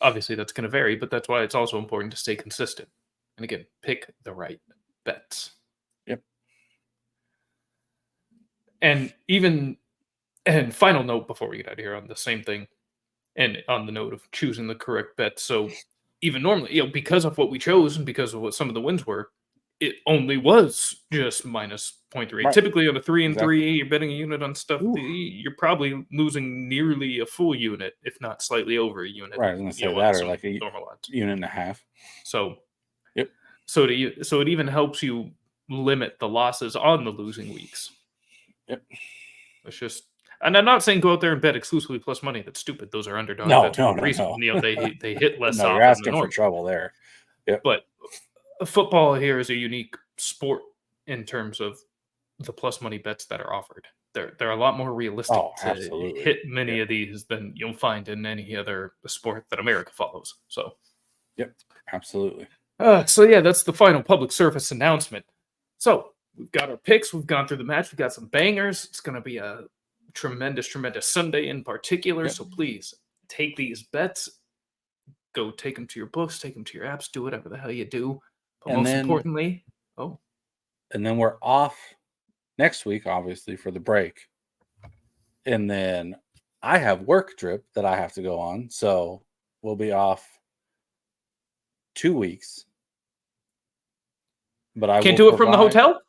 obviously, that's going to vary, but that's why it's also important to stay consistent. And again, pick the right bets. Yep. And final note before we get out of here on the same thing, and on the note of choosing the correct bet. So even normally, because of what we chose and because of what some of the wins were, it only was just minus 0.3. Right. Typically on a 3-3, Exactly. you're betting a unit on stuff. You're probably losing nearly a full unit, if not slightly over a unit. Right, I was going to say that, or like a normal odds. unit and a half. So, yep. So it even helps you limit the losses on the losing weeks. Yep. It's just, and I'm not saying go out there and bet exclusively plus money. That's stupid. Those are underdog bets for a reason. They hit less No, often you're asking than normal. for trouble there. Yep. But football here is a unique sport in terms of the plus money bets that are offered. They're a lot more realistic to hit many of these than you'll find in any other sport that America follows. So, yep, absolutely. So yeah, that's the final public service announcement. So we've got our picks. We've gone through the match. We've got some bangers. It's going to be a tremendous, tremendous Sunday in particular. Yep. So please take these bets. Go take them to your books. Take them to your apps. Do whatever the hell you do. But most importantly, and then we're off next week, obviously, for the break. And then I have work trip that I have to go on. So we'll be off 2 weeks. But I can't do it from the hotel.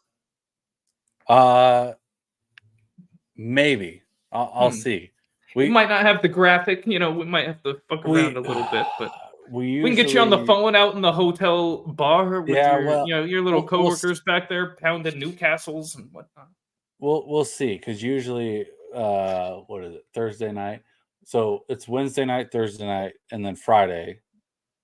Maybe I'll see. We might not have the graphic. We might have to fuck around a little bit, but we can get you on the phone out in the hotel bar with your little coworkers back there pounding Newcastles and whatnot. We'll see, because usually what is it, Thursday night? So it's Wednesday night, Thursday night, and then Friday,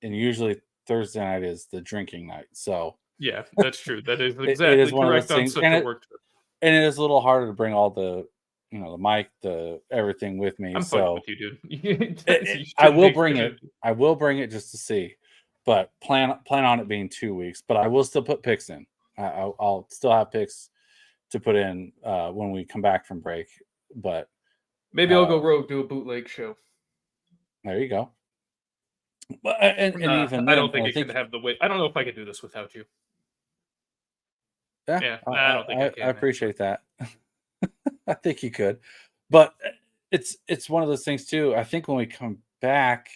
and usually Thursday night is the drinking night. So yeah, that's true. That is exactly it is one correct of those things. On such a work trip. And it is a little harder to bring all the the mic, the everything with me. I'm fucking with you, dude. I will bring it. I will bring it just to see, but plan on it being 2 weeks. But I will still put picks in. I'll still have picks to put in when we come back from break. But maybe I'll go rogue, do a bootleg show. There you go. But and even then, I don't think it could have the weight. I don't know if I could do this without you. Yeah, I don't think I can. I appreciate that. I think you could, but it's one of those things too. I think when we come back,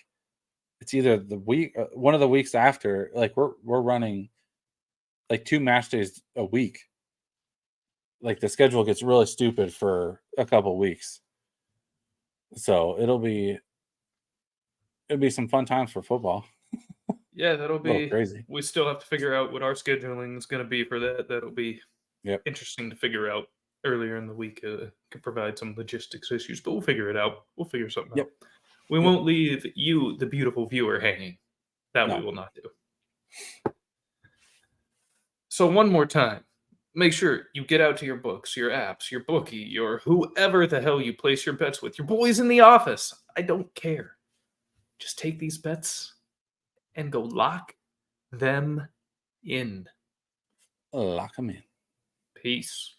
it's either the week, one of the weeks after. Like we're running like 2 match days a week. Like the schedule gets really stupid for a couple weeks, so it'll be some fun times for football. Yeah, that'll be crazy. We still have to figure out what our scheduling is going to be for that. That'll be interesting to figure out earlier in the week. Could provide some logistics issues, but we'll figure it out. We'll figure something out. We won't leave you, the beautiful viewer, hanging. That we will not do. So one more time, make sure you get out to your books, your apps, your bookie, your whoever the hell you place your bets with, your boys in the office. I don't care. Just take these bets and go lock them in. Lock them in. Peace.